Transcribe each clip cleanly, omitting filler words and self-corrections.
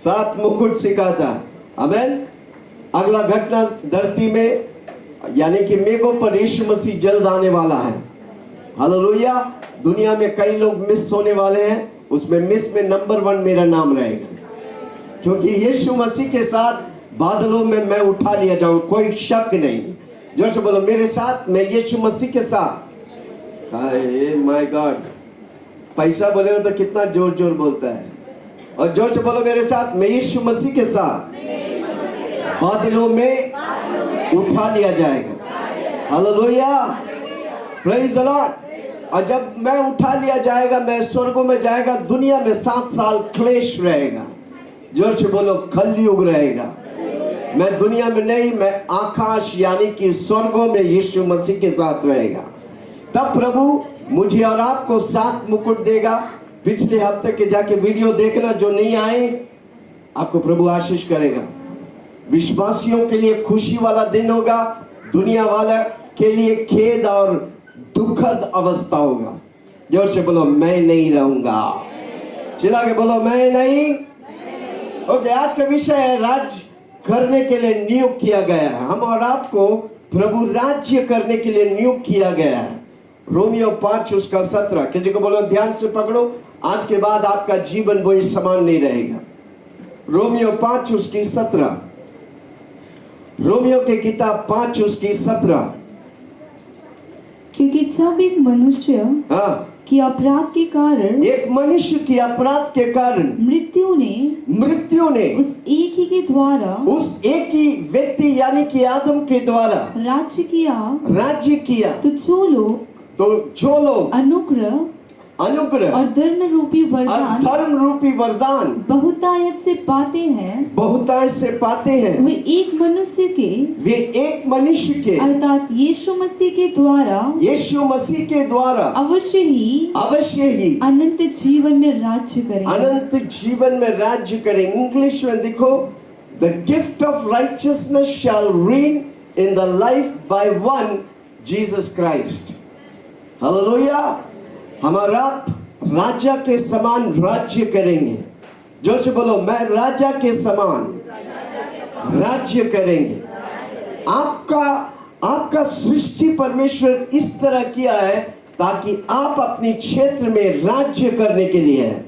7 मुकुट सिखाता। आमेन। अगला घटना धरती में यानी कि मेघों पर यीशु मसीह जल्द आने वाला है। हालेलुया। दुनिया में कई लोग मिस होने वाले हैं, उसमें मिस में नंबर 1 मेरा नाम रहेगा, क्योंकि यीशु मसीह के साथ बादलों में मैं उठा लिया जाऊं, कोई शक नहीं। जोर से बोलो मेरे साथ, मैं यीशु मसीह के साथ। माय गॉड, पैसा बोले तो कितना जोर जोर बोलता है। और जोर से बोलो मेरे साथ, मैं यीशु मसीह के साथ बादलों में उठा लिया जाएगा। Hallelujah, praise the Lord. और जब मैं उठा लिया जाएगा, मैं स्वर्गों में जाएगा, दुनिया में 7 साल क्लेश रहेगा। जोर से बोलो कलयुग रहेगा। मैं दुनिया में नहीं, मैं आकाश यानी कि स्वर्गों में यीशु मसीह के साथ रहेगा। तब प्रभु मुझे और आपको 7 मुकुट देगा। पिछले हफ्ते के जाके वीडियो देखना, जो नहीं आए आपको प्रभु आशीष करेगा। विश्वासियों के लिए खुशी वाला दिन होगा, दुनिया वाला के लिए खेद और दुखद अवस्था होगा। जोर से बोलो मैं नहीं रहूंगा। चिल्ला के बोलो मैं नहीं। ओके, आज का विषय है राज्य करने के लिए नियुक्त किया गया है। हम और आपको प्रभु राज्य करने के लिए नियुक्त किया गया है। रोमियो 5 उसका 17। किसी को बोलो ध्यान से पकड़ो, आज के बाद आपका जीवन वही समान नहीं रहेगा। रोमियो 5 उसकी 17। रोमियो की किताब 5 उसकी 17। क्योंकि जब एक मनुष्य की अपराध के कारण, एक मनुष्य की अपराध के कारण मृत्यु ने उस एक ही के द्वारा, उस एक ही व्यक्ति यानी कि आदम के द्वारा राज्य किया, तो जो लोग अनुग्रह और धर्म रूपी वरदान बहुतायत से पाते हैं, वे एक मनुष्य के अर्थात यीशु मसीह के द्वारा अवश्य ही अनंत जीवन में राज्य करें। इंग्लिश में देखो, the gift of righteousness shall reign in the life by one Jesus Christ। Hallelujah. हमारा राजा के समान राज्य करेंगे। जोर से बोलो मैं राजा के समान राज्य करेंगे। आपका सृष्टि परमेश्वर इस तरह किया है ताकि आप अपने क्षेत्र में राज्य करने के लिए है।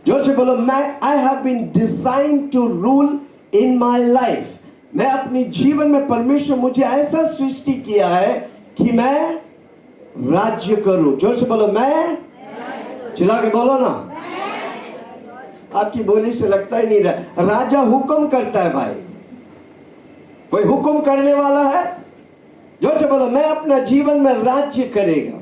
जोर से बोलो I have been designed to rule in my life. मैं अपने जीवन में, परमेश्वर मुझे ऐसा सृष्टि किया है कि मैं राज्य करूं। जोर से बोलो मैं। चिल्ला के बोलो ना। आपकी बोली से लगता ही नहीं रहा। राजा हुक्म करता है भाई, कोई हुक्म करने वाला है। जोर से बोलो मैं अपना जीवन में राज्य करेगा।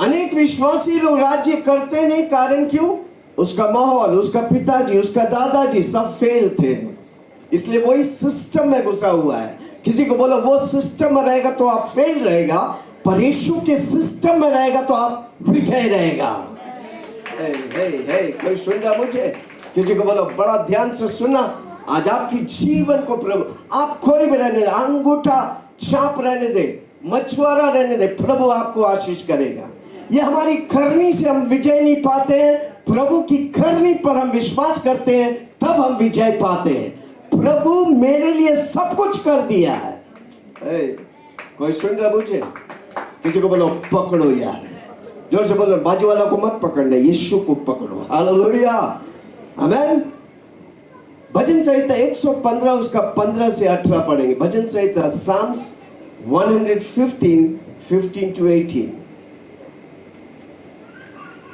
अनेक विश्वासी लोग राज्य करते नहीं, कारण क्यों? उसका माहौल, उसका पिताजी, उसका दादाजी सब फेल थे, इसलिए वही सिस्टम में घुसा हुआ है। किसी को बोलो वो सिस्टम में रहेगा तो आप फेल रहेगा, पर यीशु के सिस्टम में रहेगा तो आप विजय रहेगा। कोई सुन रहा मुझे? किसी को बोलो बड़ा ध्यान से सुना। आज आपकी जीवन को प्रभु, आप कोई भी रहने दे, अंगूठा छाप रहने दे, मछुआरा रहने दे, प्रभु आपको आशीष करेगा। ये हमारी करनी से हम विजय नहीं पाते हैं, प्रभु की करनी पर हम विश्वास करते हैं, तब हम विजय पाते हैं। प्रभु मेरे लिए सब कुछ कर दिया है। कोई सुन रहा मुझे? किसी को बोलो पकड़ो यार। जोर से बोलो बाजू वाला को मत पकड़ना, यीशु को पकड़ो। हालेलुया, आमेन। भजन संहिता 115 उसका 15 से 18 पढ़ेंगे। भजन संहिता साम्स 115 to 18।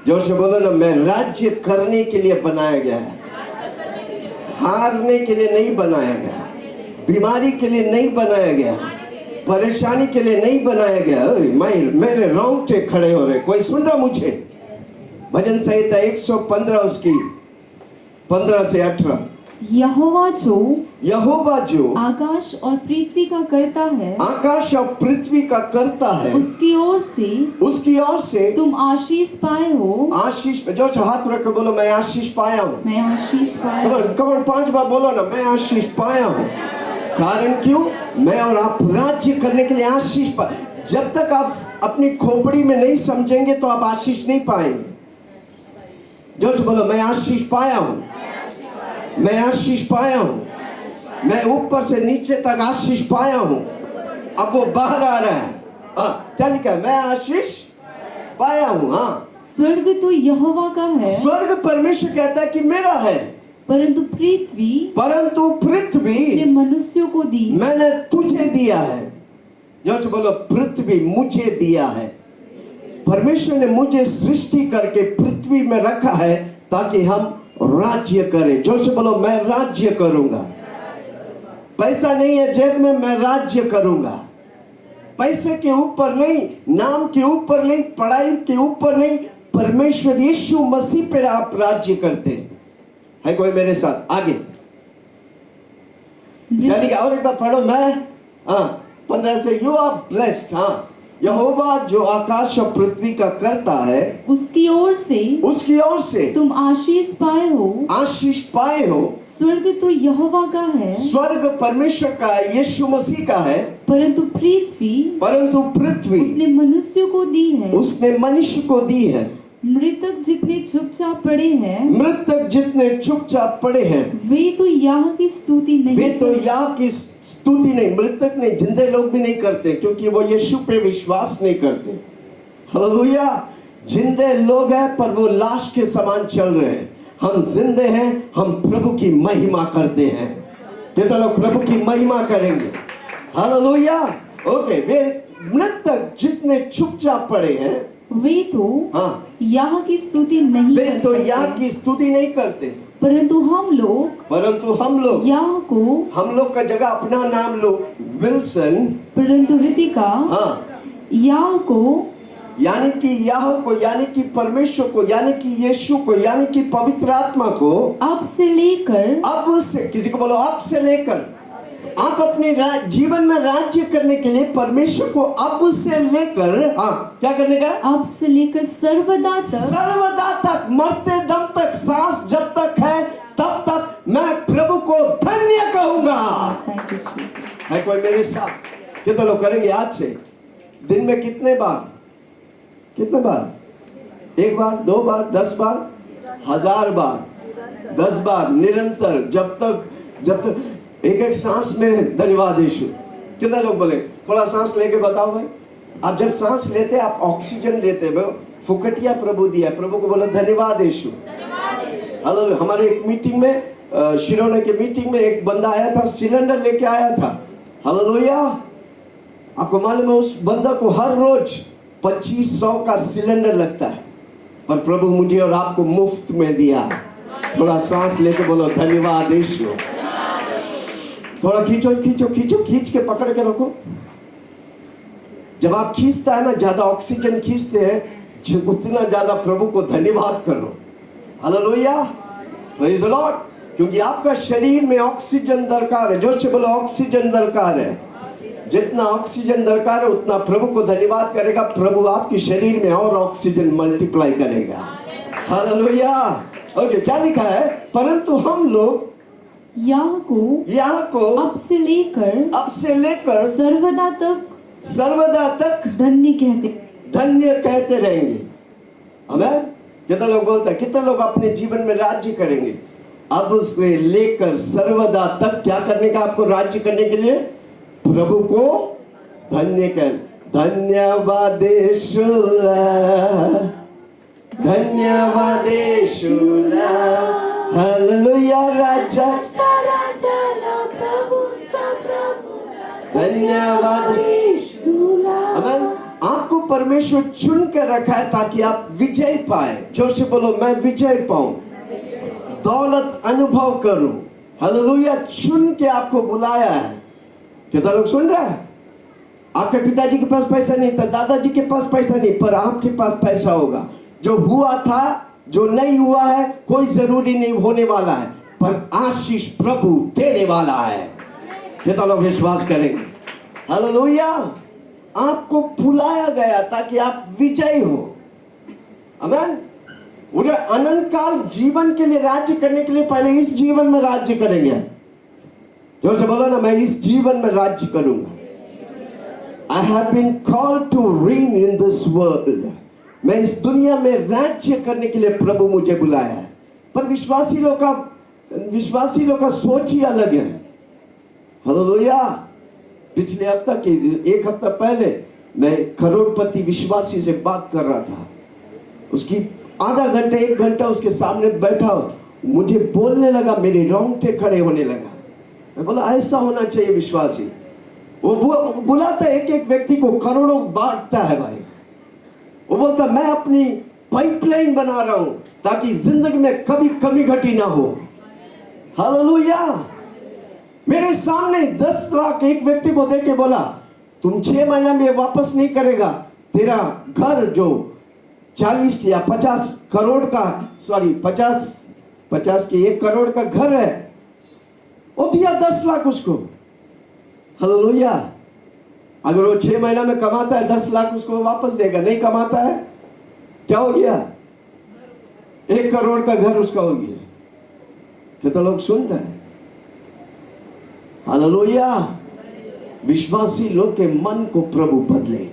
जोर से बोलो ना, मैं राज्य करने के लिए बनाया गया है, हारने के लिए नहीं बनाया गया, बीमारी के लिए नहीं बनाया गया, परेशानी के लिए नहीं बनाया गया। मेरे रोंगटे खड़े हो रहे। कोई सुन रहा मुझे? भजन संहिता 115 उसकी 15 से 18। यहोवा जो आकाश और पृथ्वी का करता है, उसकी ओर से तुम आशीष पाए हो। आशीष, जो हाथ रख के बोलो मैं आशीष पाया हूँ। कमन 5 बार बोलो ना, मैं आशीष पाया हूँ। कारण क्यों? मैं और आप राज्य करने के लिए आशीष पा। जब तक आप अपनी खोपड़ी में नहीं समझेंगे तो आप आशीष नहीं पाएंगे। जोर से बोलो, मैं आशीष पाया हूं, मैं आशीष पाया हूं, मैं ऊपर से नीचे तक आशीष पाया हूं। अब वो बाहर आ रहा है। क्या लिखा है? मैं आशीष पाया हूं। हाँ, स्वर्ग तो यहोवा का है, स्वर्ग परमेश्वर कहता है कि मेरा है, परंतु पृथ्वी ने मनुष्यों को दी। मैंने तुझे दिया है। जोर से बोलो, पृथ्वी मुझे दिया है। परमेश्वर ने मुझे सृष्टि करके पृथ्वी में रखा है ताकि हम राज्य करें। जोर से बोलो, मैं राज्य करूंगा। पैसा नहीं है जेब में, मैं राज्य करूंगा। पैसे के ऊपर नहीं, नाम के ऊपर नहीं, पढ़ाई के ऊपर नहीं, परमेश्वर यीशु मसीह पर आप राज्य करते हैं। है कोई मेरे साथ? आगे चलिए और एक बार पढ़ो। मैं 15 से, यू आर ब्लेस्ड। हाँ, यहोवा जो आकाश और पृथ्वी का करता है, उसकी ओर से तुम आशीष पाए हो। स्वर्ग तो यहोवा का है, स्वर्ग परमेश्वर का है, यीशु मसीह का है, परंतु पृथ्वी उसने मनुष्य को दी है। मृतक जितने चुपचाप पड़े हैं, वे तो याह की स्तुति नहीं। मृतक नहीं, जिंदे लोग भी नहीं करते, क्योंकि वो यीशु पे विश्वास नहीं करते। हालेलुया। जिंदे लोग हैं पर वो लाश के समान चल रहे हैं। हम जिंदे हैं, हम प्रभु की महिमा करते हैं। कितने लोग प्रभु की महिमा करेंगे? हालेलुया। ओके, वे मृतक जितने चुपचाप पड़े हैं, वे तो याह की स्तुति नहीं करते, परंतु हम लोग हम लोग का जगह अपना नाम लो विल्सन, परंतु रितिका याह को, यानी कि परमेश्वर को, यानी कि यीशु को, यानी कि पवित्र आत्मा को अब से किसी को बोलो, अब से लेकर आप अपने जीवन में राज्य करने के लिए परमेश्वर को अब से लेकर क्या करने का? अब से लेकर सर्वदा तक, मरते दम तक, सांस जब तक है तब तक मैं प्रभु को धन्य कहूंगा। है कोई मेरे साथ? कितने लोग करेंगे आज से? दिन में कितने बार? 1 बार, 2 बार, 10 बार, 1000 बार, 10 बार, निरंतर, जब तक एक सांस में धन्यवाद यीशु। कितने लोग बोले? थोड़ा सांस लेके बताओ भाई। आप जब सांस लेते, आप ऑक्सीजन लेते हो, फुकटिया प्रभु दिया, प्रभु को बोलो धन्यवाद यीशु। हेलो, हमारे एक मीटिंग में, शिरोने के मीटिंग में एक बंदा आया था, सिलेंडर लेके आया था। हालेलुया। आपको मालूम है उस बंदा को हर रोज 2500 का सिलेंडर लगता है, पर प्रभु मुझे और आपको मुफ्त में दिया। थोड़ा सांस लेके बोलो धन्यवाद यीशु। थोड़ा खींच के पकड़ के रखो। जब आप खींचता है ना, ज्यादा ऑक्सीजन खींचते हैं, उतना ज्यादा प्रभु को धन्यवाद करो। Hallelujah, praise the Lord. क्योंकि आपका शरीर में ऑक्सीजन दरकार है। जोर से बोलो, ऑक्सीजन दरकार है। जितना ऑक्सीजन दरकार है उतना प्रभु को धन्यवाद करेगा, प्रभु आपके शरीर में और ऑक्सीजन मल्टीप्लाई करेगा। हालेलुया। ओके, क्या लिखा है? परंतु हम लोग याह को अब से लेकर सर्वदा तक धन्य कहते रहेंगे। आमीन। कितने लोग बोलते हैं? कितने लोग अपने जीवन में राज्य करेंगे? अब से लेकर सर्वदा तक क्या करने का? आपको राज्य करने के लिए प्रभु को धन्य कर। धन्यवाद यीशु, धन्यवाद यीशु, हालेलुया। राजा धन्यवाद। आमीन। आपको परमेश्वर चुन कर रखा है ताकि आप विजय पाए। जोर से बोलो, मैं विजय पाऊं, दौलत अनुभव करूं। हालेलुया। चुन के आपको बुलाया है। कितना लोग सुन रहे हैं? आपके पिताजी के पास पैसा नहीं था, दादाजी के पास पैसा नहीं, पर आपके पास पैसा होगा। जो हुआ था, जो नहीं हुआ है, कोई जरूरी नहीं होने वाला है, पर आशीष प्रभु देने वाला है। कितना लोग विश्वास करेंगे? हालेलुया। आपको बुलाया गया ताकि आप विजयी हो। आमीन। उधर अनंत काल जीवन के लिए राज्य करने के लिए पहले इस जीवन में राज्य करेंगे। जोर से बोलो ना, मैं इस जीवन में राज्य करूंगा। I have been called to reign in this world. मैं इस दुनिया में राज्य करने के लिए प्रभु मुझे बुलाया है। पर विश्वासी लोग का सोच ही अलग है। हालेलुया। पिछले हफ्ता के एक हफ्ता पहले मैं करोड़पति विश्वासी से बात कर रहा था। उसकी आधा घंटा 1 घंटा उसके सामने बैठा, मुझे बोलने लगा, मेरे रोंगटे खड़े होने लगा। मैं बोला ऐसा होना चाहिए विश्वासी। वो बुलाता है एक व्यक्ति को, करोड़ों बांटता है भाई। वो बोलता मैं अपनी पाइपलाइन बना रहा हूं ताकि जिंदगी में कभी कमी घटी ना हो। हालेलुया। मेरे सामने 10 लाख एक व्यक्ति को देके बोला तुम 6 महीना में वापस नहीं करेगा, तेरा घर जो 40 या 50 करोड़ का 50 के 1 करोड़ का घर है, वो दिया 10 लाख उसको। हालेलुया। अगर वो 6 महीना में कमाता है 10 लाख उसको वापस देगा, नहीं कमाता है क्या हो गया? 1 करोड़ का घर उसका हो गया। कितना लोग सुन रहे हैं? हालेलुया। विश्वासी लोग के मन को प्रभु बदले।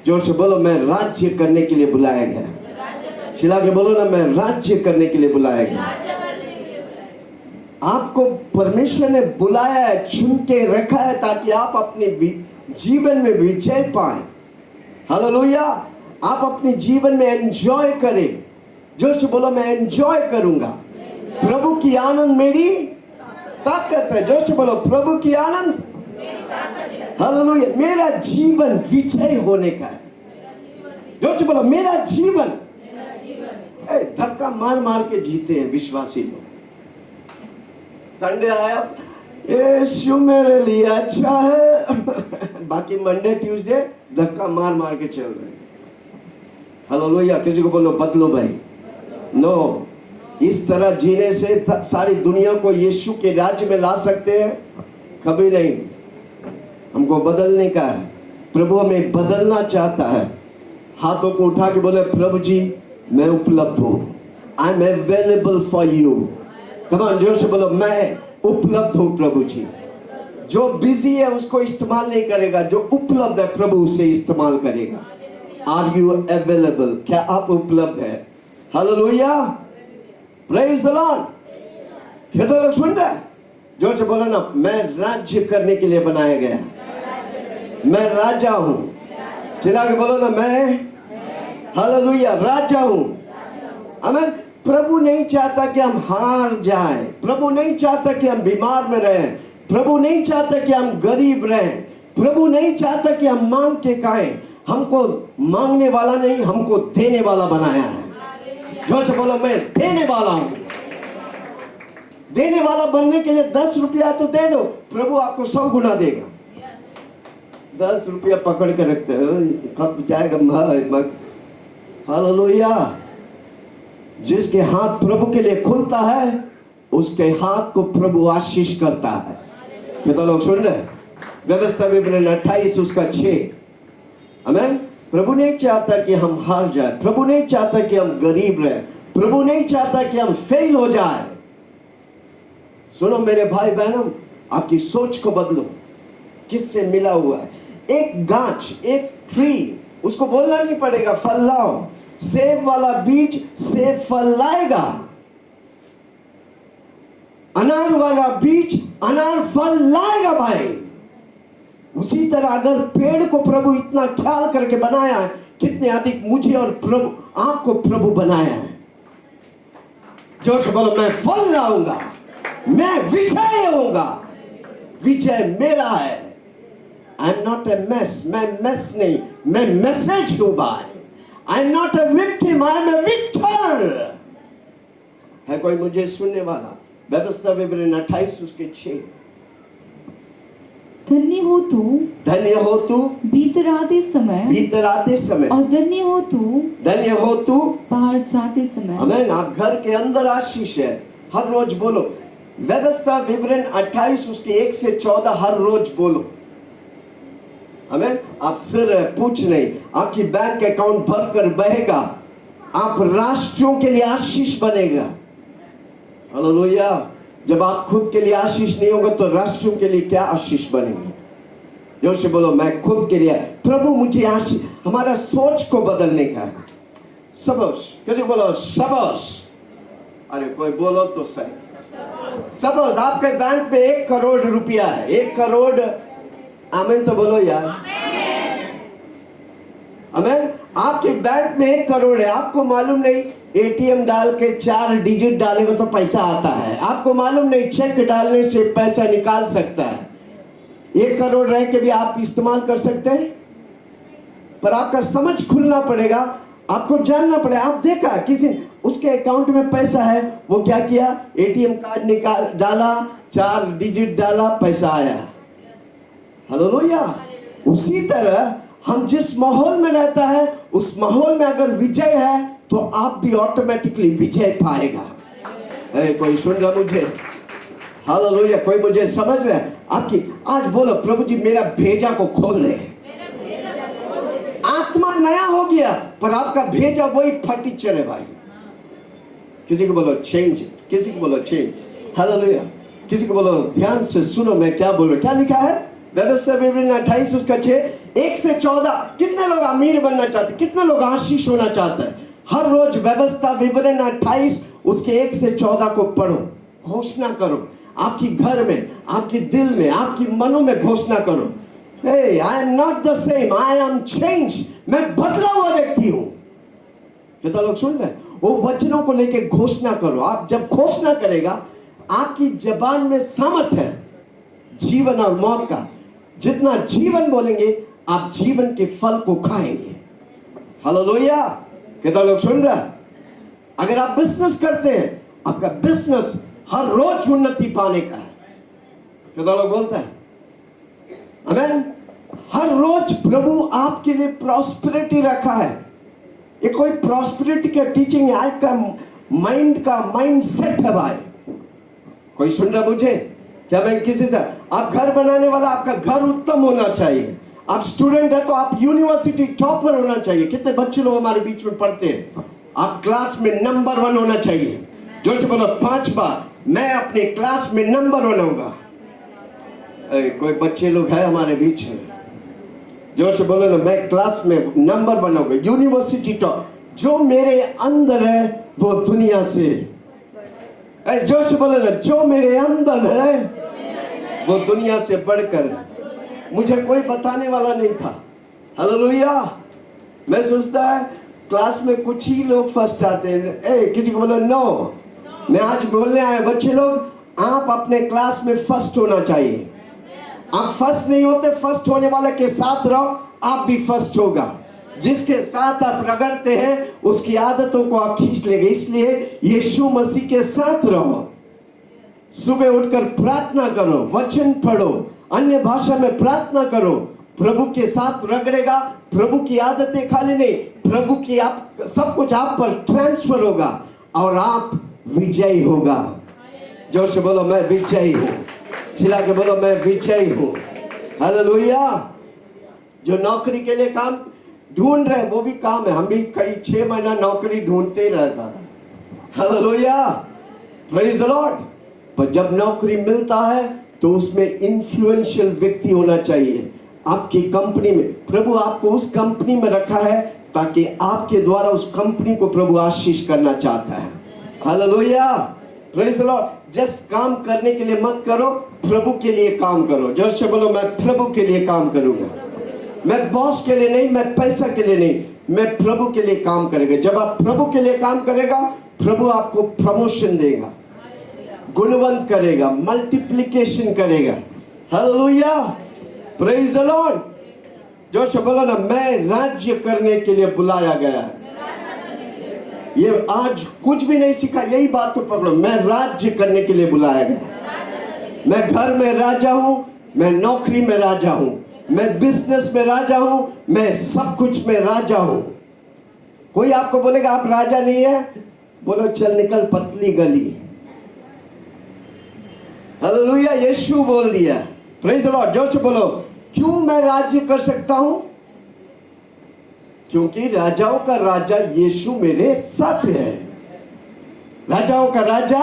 जोर से बोलो मैं राज्य करने के लिए बुलाया गया। चिल्ला के बोलो ना, मैं राज्य करने के लिए बुलाया गया। आपको परमेश्वर ने बुलाया है, चुन के रखा है ताकि आप अपने जीवन में विजय पाए। हालेलुया। आप अपने जीवन में एंजॉय करें। जोर से बोलो मैं एंजॉय करूंगा। प्रभु की आनंद मेरी ताकत है। जोर से बोलो प्रभु की आनंद। हालेलुया। मेरा जीवन विजय होने का है। जोर से बोलो मेरा जीवन। धक्का मार मार के जीते हैं विश्वासी लोग। संडे आया, यीशु मेरे लिए अच्छा है, बाकी मंडे ट्यूसडे धक्का मार मार के चल रहे हैं। हालेलुया। किसी को बोलो बदलो भाई। नो, इस तरह जीने से सारी दुनिया को यीशु के राज्य में ला सकते हैं? कभी नहीं। हमको बदलने का है। प्रभु हमें बदलना चाहता है। हाथों को उठा के बोले प्रभु जी मैं उपलब्ध हूँ। I am available for you. Come on, जोर से बोलो मैं उपलब्ध हूँ प्रभु जी। जो बिजी है उसको इस्तेमाल नहीं करेगा, जो उपलब्ध है प्रभु उसे इस्तेमाल करेगा। Are you available? क्या आप उपलब्ध है? हालेलुया। Praise the Lord. कितने लोग सुन रहे हैं? जोर से बोलो ना, मैं राज्य करने के लिए बनाया गया। मैं राजा हूं। चिल्ला के बोलो ना, मैं हालेलुया राजा हूं। आमीन। प्रभु नहीं चाहता कि हम हार जाएं। प्रभु नहीं चाहता कि हम बीमार में रहें। प्रभु नहीं चाहता कि हम गरीब रहें। प्रभु नहीं चाहता कि हम मांग के खाएं। हमको मांगने वाला नहीं, हमको देने वाला बनाया है। जोर से बोलो मैं देने वाला हूं। देने वाला बनने के लिए 10 रुपया तो दे दो, प्रभु आपको 100 गुना देगा। 10 रुपया पकड़ के रखते हो, कब जाएगा? हालेलुया। जिसके हाथ प्रभु के लिए खुलता है उसके हाथ को प्रभु आशीष करता है। कितना लोग सुन रहे हैं? व्यवस्था विवरण 28 उसका 6। आमीन। प्रभु नहीं चाहता कि हम हार जाए। प्रभु नहीं चाहता कि हम गरीब रहे। प्रभु नहीं चाहता कि हम फेल हो जाए। सुनो मेरे भाई बहनों, आपकी सोच को बदलो। किससे मिला हुआ है? एक गाछ, एक ट्री, उसको बोलना नहीं पड़ेगा फल लाओ। सेब वाला बीज सेब फल लाएगा। अनार वाला बीज अनार फल लाएगा भाई। उसी तरह अगर पेड़ को प्रभु इतना ख्याल करके बनाया है, कितने अधिक मुझे और प्रभु आपको प्रभु बनाया है। जोर से बोलो मैं फल लाऊंगा, मैं विजय होऊंगा। विजय मेरा है। I am not a mess. मैं मेस नहीं, मैं मैसेज हूं भाई। I am not a victim, I am a victor. है कोई मुझे सुनने वाला? व्यवस्था विवरण 28 उसके 6। धन्य हो तू, धन्य हो तू भीतर आते समय, और धन्य हो तू बाहर जाते समय। आमीन। आप घर के अंदर आशीष है। हर रोज बोलो। व्यवस्था विवरण 28 उसके 1 से 14 हर रोज बोलो। आमीन। आप सिर पूछ नहीं, आपकी बैंक अकाउंट भरकर बहेगा। आप राष्ट्रों के लिए आशीष बनेगा। हालेलुया। जब आप खुद के लिए आशीष नहीं होगा तो राष्ट्रों के लिए क्या आशीष बनेंगे? जोर से बोलो, मैं खुद के लिए, प्रभु मुझे आशीष, हमारा सोच को बदलने का है। सबस, कैसे बोलो सबस? अरे कोई बोलो तो सही। सबस, आपके बैंक में 1 करोड़ रुपया है, 1 करोड़, आमीन तो बोलो यार, आमीन। आपके बैंक में 1 करोड़ है, आपको मालूम नहीं, एटीएम डाल के 4 डिजिट डालेगा तो पैसा आता है, आपको मालूम नहीं, चेक डालने से पैसा निकाल सकता है। 1 करोड़ रह के भी आप इस्तेमाल कर सकते हैं, पर आपका समझ खुलना पड़ेगा, आपको जानना पड़ेगा। आप देखा किसी उसके अकाउंट में पैसा है, वो क्या किया, एटीएम कार्ड निकाल डाला, 4 डिजिट डाला, पैसा आया। हालेलुया। उसी तरह हम जिस माहौल में रहता है, उस माहौल में अगर विजय है तो आप भी ऑटोमेटिकली विजय पाएगा। कोई सुन रहा मुझे? हालेलुया। कोई मुझे समझ रहा है? आपकी आज बोलो, प्रभु जी मेरा भेजा को खोल दे। आत्मा नया हो गया, पर आपका भेजा वही फटी चले भाई। किसी को बोलो चेंज, किसी को बोलो चेंज। हालेलुया। किसी को बोलो ध्यान से सुनो मैं क्या बोल रहा हूं। क्या लिखा है व्यवस्था विवरण 28 उसका 6 1 से 14। कितने लोग अमीर बनना चाहते, कितने लोग आशीष होना चाहते हैं? हर रोज व्यवस्था विवरण 28 उसके 1 से 14 को पढ़ो, घोषणा करो आपकी घर में, आपके दिल में, आपकी मनों में घोषणा करो, Hey, I am not the same, I am changed. मैं बदला हुआ व्यक्ति हूं। कितना लोग सुन रहे हैं? वो वचनों को लेके घोषणा करो। आप जब घोषणा करेगा, आपकी जबान में सामर्थ है जीवन और मौत का। जितना जीवन बोलेंगे, आप जीवन के फल को खाएंगे। हालेलुया। कितना लोग सुन रहे हैं? अगर आप बिजनेस करते हैं, आपका बिजनेस हर रोज उन्नति पाने का है। कितना लोग बोलते हैं आमीन? हर रोज प्रभु आपके लिए प्रॉस्पेरिटी रखा है। ये कोई प्रॉस्पेरिटी का टीचिंग है, आपका माइंड सेट है भाई। कोई सुन रहा मुझे? क्या मैं किसी से, आप घर बनाने वाला, आपका घर उत्तम होना चाहिए। आप स्टूडेंट है तो आप यूनिवर्सिटी टॉपर होना चाहिए। कितने बच्चे लोग हमारे बीच में पढ़ते हैं? आप क्लास में नंबर 1 होना चाहिए। जोर से बोलो 5 बार, मैं अपने क्लास में नंबर 1 होगा। कोई बच्चे लोग हैं हमारे बीच में, जोर से बोलो ना, मैं क्लास में नंबर 1 होगा, यूनिवर्सिटी टॉप। जो मेरे अंदर है वो दुनिया से, जोर से बोलो ना, जो मेरे अंदर है वो दुनिया से बढ़कर, मुझे कोई बताने वाला नहीं था। हालेलुया। मैं सोचता है क्लास में कुछ ही लोग फर्स्ट आते हैं। किसी को बोलो नो, मैं आज बोलने आया बच्चे लोग, आप अपने क्लास में फर्स्ट होना चाहिए। आप फर्स्ट नहीं होते, फर्स्ट होने वाले के साथ रहो, आप भी फर्स्ट होगा। जिसके साथ आप रगड़ते हैं उसकी आदतों को आप खींच लेंगे। इसलिए यीशु मसीह के साथ रहो। सुबह उठकर प्रार्थना करो, वचन पढ़ो, अन्य भाषा में प्रार्थना करो। प्रभु के साथ रगड़ेगा, प्रभु की आदतें खाली नहीं, प्रभु की आप सब कुछ आप पर ट्रांसफर होगा और आप विजयी होगा। जोर से बोलो मैं विजयी हूँ। चिल्ला के बोलो मैं विजयी हूँ। हालेलुया। जो नौकरी के लिए काम ढूंढ रहे वो भी काम है। हम भी कई 6 महीना नौकरी ढूंढते रहता है। Hallelujah, praise the Lord. पर जब नौकरी मिलता है तो उसमें इन्फ्लुएंशियल व्यक्ति होना चाहिए आपकी कंपनी में। प्रभु आपको उस कंपनी में रखा है ताकि आपके द्वारा उस कंपनी को प्रभु आशीष करना चाहता है। Hallelujah, praise the Lord. Just काम करने के लिए मत करो, प्रभु के लिए काम करो। जैसे बोलो मैं प्रभु के लिए काम करूंगा। मैं बॉस के लिए नहीं, मैं पैसा के लिए नहीं, मैं प्रभु के लिए काम करेगा। जब आप प्रभु के लिए काम करेगा, प्रभु आपको प्रमोशन देगा, गुणवंत करेगा, मल्टीप्लिकेशन करेगा। Hallelujah, praise the Lord. जो से बोला ना, मैं राज्य करने के लिए बुलाया गया है। ये आज कुछ भी नहीं सीखा, यही बात तो पकड़ो, मैं राज्य करने के लिए बुलाया गया। मैं घर में राजा हूं, मैं नौकरी में राजा हूं, मैं बिजनेस में राजा हूं, मैं सब कुछ में राजा हूं। कोई आपको बोलेगा आप राजा नहीं है, बोलो चल निकल पतली गली। हालेलुया, यीशु बोल दिया। Praise the Lord. जोर से बोलो क्यों मैं राज्य कर सकता हूं? क्योंकि राजाओं का राजा यीशु मेरे साथ है। राजाओं का राजा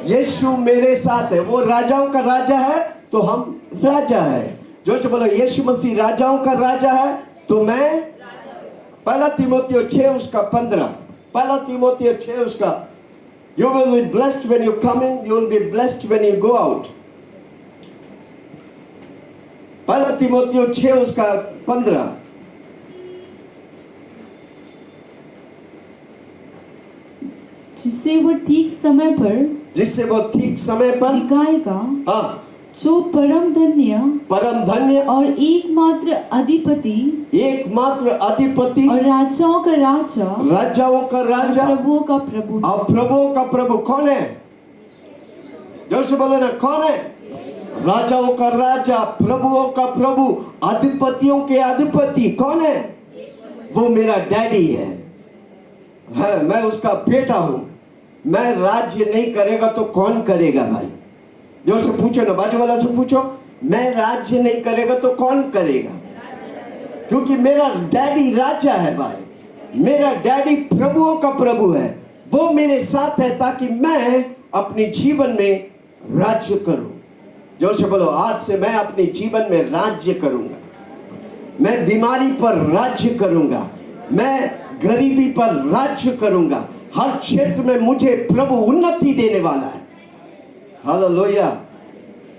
यीशु मेरे साथ है। वो राजाओं का राजा है तो हम राजा है। जोर से बोलो यीशु मसीह राजाओं का राजा है तो मैं पहला तीमुथियुस 6 उसका 15 पहला तीमुथियुस 6 उसका You will be blessed when you come in, you will be blessed when you go out. पहला तीमुथियुस 6 उसका 15 जिससे वो ठीक समय पर दिखाएगा हाँ जो परम धन्य और एकमात्र अधिपति और राजाओं का राजा प्रभुओं का प्रभु और प्रभुओं का प्रभु कौन है? जोर से बोलो ना, कौन है? राजाओं का राजा, प्रभुओं का प्रभु, अधिपतियों के अधिपति कौन है? वो मेरा डैडी है, मैं उसका बेटा हूं। मैं राज्य नहीं करेगा तो कौन करेगा भाई? जोर से पूछो ना, बाजू वाला से पूछो, मैं राज्य नहीं करेगा तो कौन करेगा? क्योंकि मेरा डैडी राजा है भाई, मेरा डैडी प्रभुओं का प्रभु है, वो मेरे साथ है ताकि मैं अपने जीवन में राज्य करूं। जोर से बोलो, आज से मैं अपने जीवन में राज्य करूंगा, मैं बीमारी पर राज्य करूंगा, मैं गरीबी पर राज्य करूंगा। हर क्षेत्र में मुझे प्रभु उन्नति देने वाला है। हालेलुया।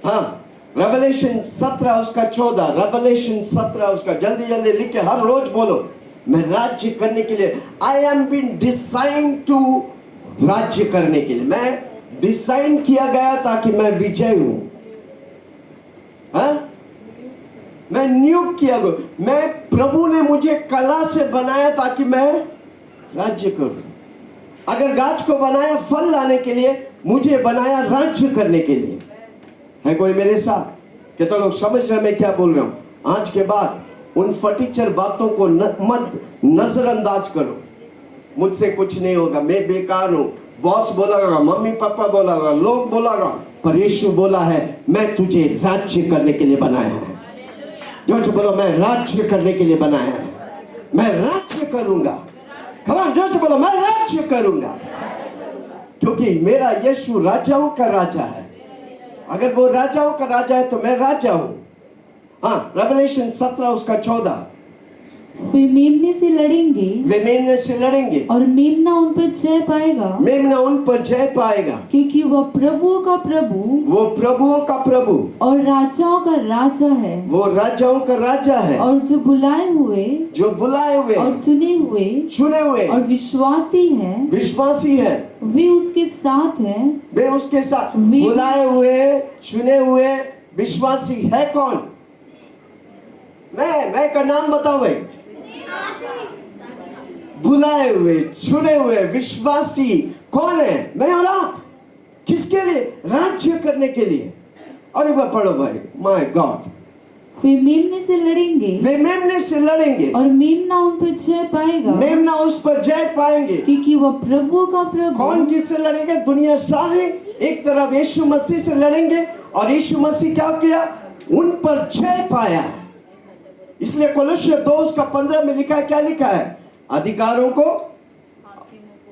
हाँ, रेवलेशन 17 उसका 14, रेवलेशन 17 उसका, जल्दी जल्दी लिख के हर रोज बोलो, मैं राज्य करने के लिए, I am been design to राज्य करने के लिए, मैं डिजाइन किया गया ताकि मैं विजय हूं। हाँ, मैं नियुक्त किया गया, मैं प्रभु ने मुझे कला से बनाया ताकि मैं राज्य करूं। अगर गाछ को बनाया फल लाने के लिए, मुझे बनाया राज्य करने के लिए। है कोई मेरे साथ? कितना लोग समझ रहे हैं मैं क्या बोल रहा हूं? आज के बाद उन फटीचर बातों को मत नजरअंदाज करो। मुझसे कुछ नहीं होगा, मैं बेकार हूं, बॉस बोला होगा, मम्मी पापा बोला होगा, लोग बोला होगा, पर यीशु बोला है मैं तुझे राज्य करने के लिए बनाया है। जो बोलो, मैं राज्य करने के लिए बनाया है, मैं राज्य करूंगा। कमान जोर से बोलो, मैं राज्य करूंगा, क्योंकि मेरा यीशु राजाओं का राजा है। अगर वो राजाओं का राजा है तो मैं राजा हूं। हाँ, रेवलेशन 17 उसका 14, वे मेमने से लड़ेंगे और मेमना उन पर जय पाएगा क्योंकि वह प्रभुओं का प्रभु और राजाओं का राजा है और जो बुलाए हुए और चुने हुए और विश्वासी है वे उसके साथ बुलाए हुए, चुने हुए, विश्वासी है कौन? मैं का नाम बताओ भाई। बुलाए हुए, चुने हुए, विश्वासी कौन है? मैं और आप। किसके लिए? राज्य करने के लिए। और वह पढ़ो भाई, माय गॉड। वे मेमने से लड़ेंगे और मेमना उन पर जय पाएगा, मेमना उस पर जय पाएंगे क्योंकि वह प्रभु का प्रभु। कौन किससे लड़ेंगे? दुनिया सारे एक तरफ यीशु मसीह से लड़ेंगे और यीशु मसीह क्या किया? उन पर जय पाया। इसलिए कोलोसियर 2 उसका 15 में लिखा है, क्या लिखा है? अधिकारों को,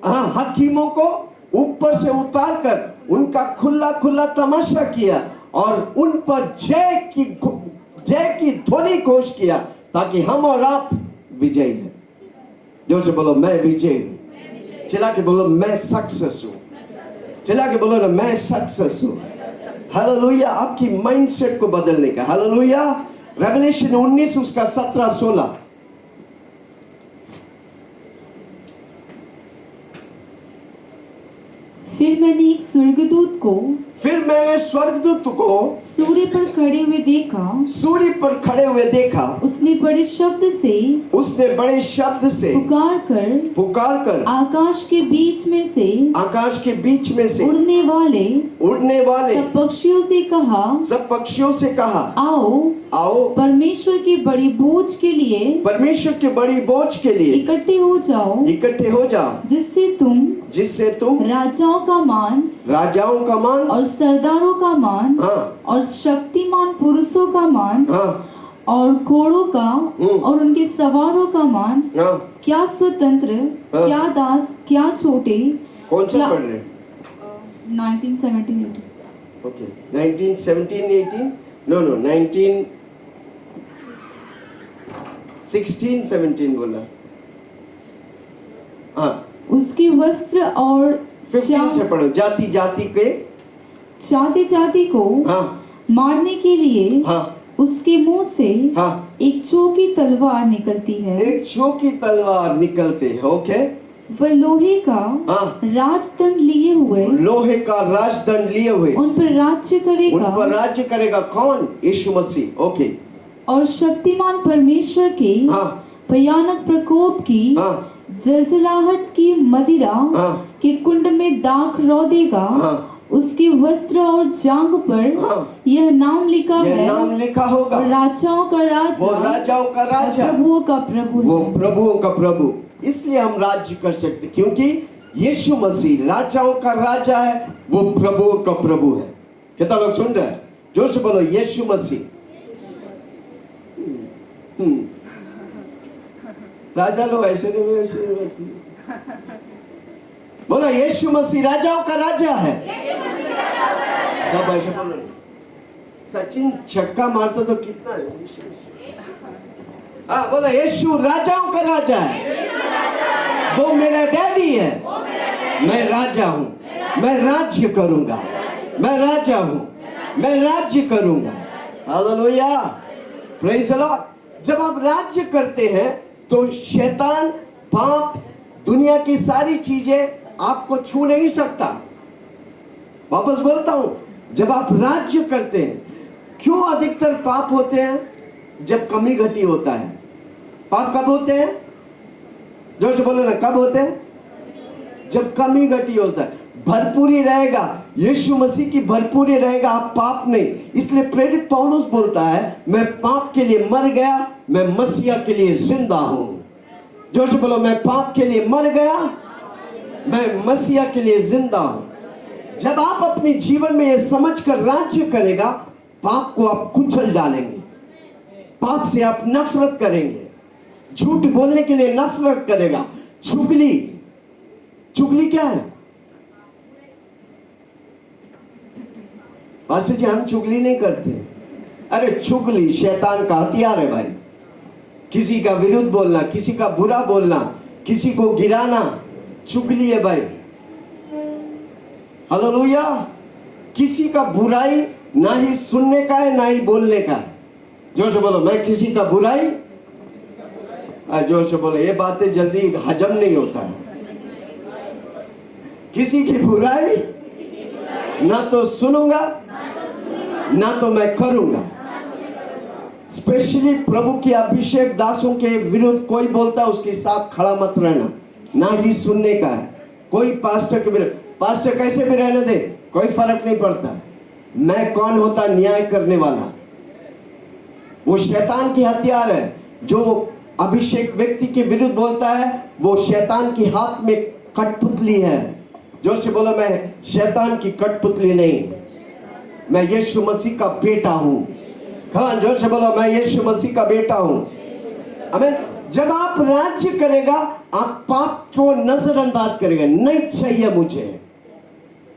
हाँ, हकीमों को ऊपर से उतार कर उनका खुला तमाशा किया और उन पर जय की ध्वनि घोष किया ताकि हम और आप विजयी हैं। जोर से बोलो, मैं विजयी हूं। चिल्ला के बोलो, मैं सक्सेस हूं। चिल्ला के बोलो ना, मैं सक्सेस हूं। हालेलुया। आपकी माइंडसेट को बदलने का। हालेलुया। रेवलेशन 19 उसका 17-16, फिर मैंने एक स्वर्गदूत को सूर्य पर खड़े हुए देखा। उसने बड़े शब्द से पुकार कर आकाश के बीच में से उड़ने वाले सब पक्षियों से कहा, आओ परमेश्वर की बड़ी बोझ के लिए इकट्ठे हो जाओ, जिससे तुम राजाओं का मांस और सरदारों का मांस, हाँ, और शक्तिमान पुरुषों का मांस, हाँ, और घोड़ों का और उनके सवारों का मांस, हाँ, क्या स्वतंत्र, हाँ, क्या दास, क्या छोटे। कौन सा पढ़ रहे? 1917-18। ओके, 1917-18 नो 19 16, 17 बोला। हाँ, उसके वस्त्र और 15 से पढ़ो। जाति जाति के, जाति जाति को हाँ मारने के लिए हाँ उसके मुंह से हाँ एक चौकी तलवार निकलती है। एक चौकी तलवार निकलते हैं। ओके, वह लोहे का हाँ राजदंड लिए हुए लोहे का राजदंड लिए हुए उन पर राज्य उन करेगा। पर राज्य करेगा। कौन? यीशु मसीह। ओके, और शक्तिमान परमेश्वर के हाँ भयानक प्रकोप की हाँ जलजलाहट की मदिरा हाँ के कुंड में दाख रौदेगा। हाँ उसके वस्त्र और जांघ पर हाँ यह नाम लिखा यह है, नाम लिखा होगा, राजाओं का राजा, वो राजाओं का और राजा, प्रभुओं का प्रभु वो है। प्रभुओं का प्रभु। इसलिए हम राज्य कर सकते, क्योंकि यीशु मसीह राजाओं का राजा है, वो प्रभुओं का प्रभु है। कितना लोग सुन रहे हैं? जोर से बोलो यीशु मसीह। राजा लोग ऐसे नहीं, ऐसे बोलो यीशु मसीह राजाओं का राजा है। सब ऐसे बोलो। सचिन छक्का मारता तो कितना है? हाँ बोलो यीशु राजाओं का राजा है, वो मेरा डैडी है। मैं राजा हूँ, मैं राज्य करूंगा, मैं राजा हूँ, मैं राज्य करूंगा। Hallelujah, praise the Lord. जब आप राज्य करते हैं तो शैतान, पाप, दुनिया की सारी चीजें आपको छू नहीं सकता। वापस बोलता हूं, जब आप राज्य करते हैं, क्यों अधिकतर पाप होते हैं? जब कमी घटी होता है। पाप कब होते हैं? जोर से बोलो ना, कब होते हैं? जब कमी घटी होता है। भरपूरी रहेगा, यीशु मसीह की भरपूरी रहेगा, आप पाप नहीं। इसलिए प्रेरित पौलुस बोलता है, मैं पाप के लिए मर गया, मैं मसीहा के लिए जिंदा हूं। जोर से बोलो, मैं पाप के लिए मर गया, मैं मसीहा के लिए जिंदा हूं। जब आप अपने जीवन में यह समझकर राज्य करेगा, पाप को आप कुचल डालेंगे, पाप से आप नफरत करेंगे, झूठ बोलने के लिए नफरत करेगा। चुगली, चुगली क्या है? पास्टर जी हम चुगली नहीं करते। अरे चुगली शैतान का हथियार है भाई। किसी का विरुद्ध बोलना, किसी का बुरा बोलना, किसी को गिराना, चुगली है भाई। हालेलुया। किसी का बुराई ना ही सुनने का है, ना ही बोलने का है। जोर से बोलो, मैं किसी का बुराई, जोर से बोलो, ये बातें जल्दी हजम नहीं होता है। किसी की बुराई ना तो सुनूंगा, ना तो मैं करूंगा। स्पेशली प्रभु के अभिषेक दासों के विरुद्ध कोई बोलता है, उसके साथ खड़ा मत रहना, ना ही सुनने का है। कोई पास्टर के विरुद्ध, पास्टर कैसे भी रहने दे, कोई फर्क नहीं पड़ता। मैं कौन होता न्याय करने वाला? वो शैतान की हथियार है। जो अभिषेक व्यक्ति के विरुद्ध बोलता है, वो शैतान के हाथ में कठपुतली है। जोर से बोलो, मैं शैतान की कठपुतली नहीं, मैं यीशु मसीह का बेटा हूं। हाँ, जोर से बोलो, मैं यीशु मसीह का बेटा हूं। आमीन। जब आप राज्य करेगा, आप पाप को नजरअंदाज करेंगे। नहीं चाहिए मुझे,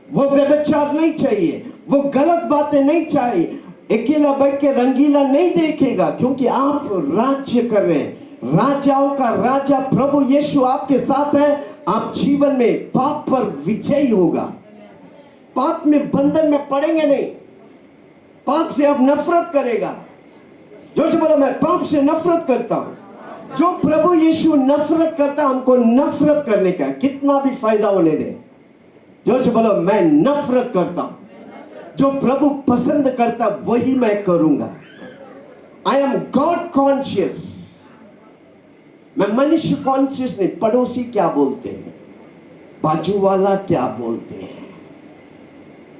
वो व्यभिचार नहीं चाहिए, वो गलत बातें नहीं चाहिए। अकेला बैठ के रंगीला नहीं देखेगा, क्योंकि आप राज्य कर रहे हैं। राजाओं का राजा प्रभु यीशु आपके साथ है। आप जीवन में पाप पर विजयी होगा। पाप में बंधन में पड़ेंगे नहीं। पाप से आप नफरत करेगा। जोर से बोलो, मैं पाप से नफरत करता हूं। जो प्रभु यीशु नफरत करता, हमको नफरत करने का, कितना भी फायदा होने दे। जोर से बोलो, मैं नफरत करता हूं। जो प्रभु पसंद करता वही मैं करूंगा। I am God conscious. मैं मनुष्य कॉन्शियस नहीं। पड़ोसी क्या बोलते हैं, बाजू वाला क्या बोलते हैं,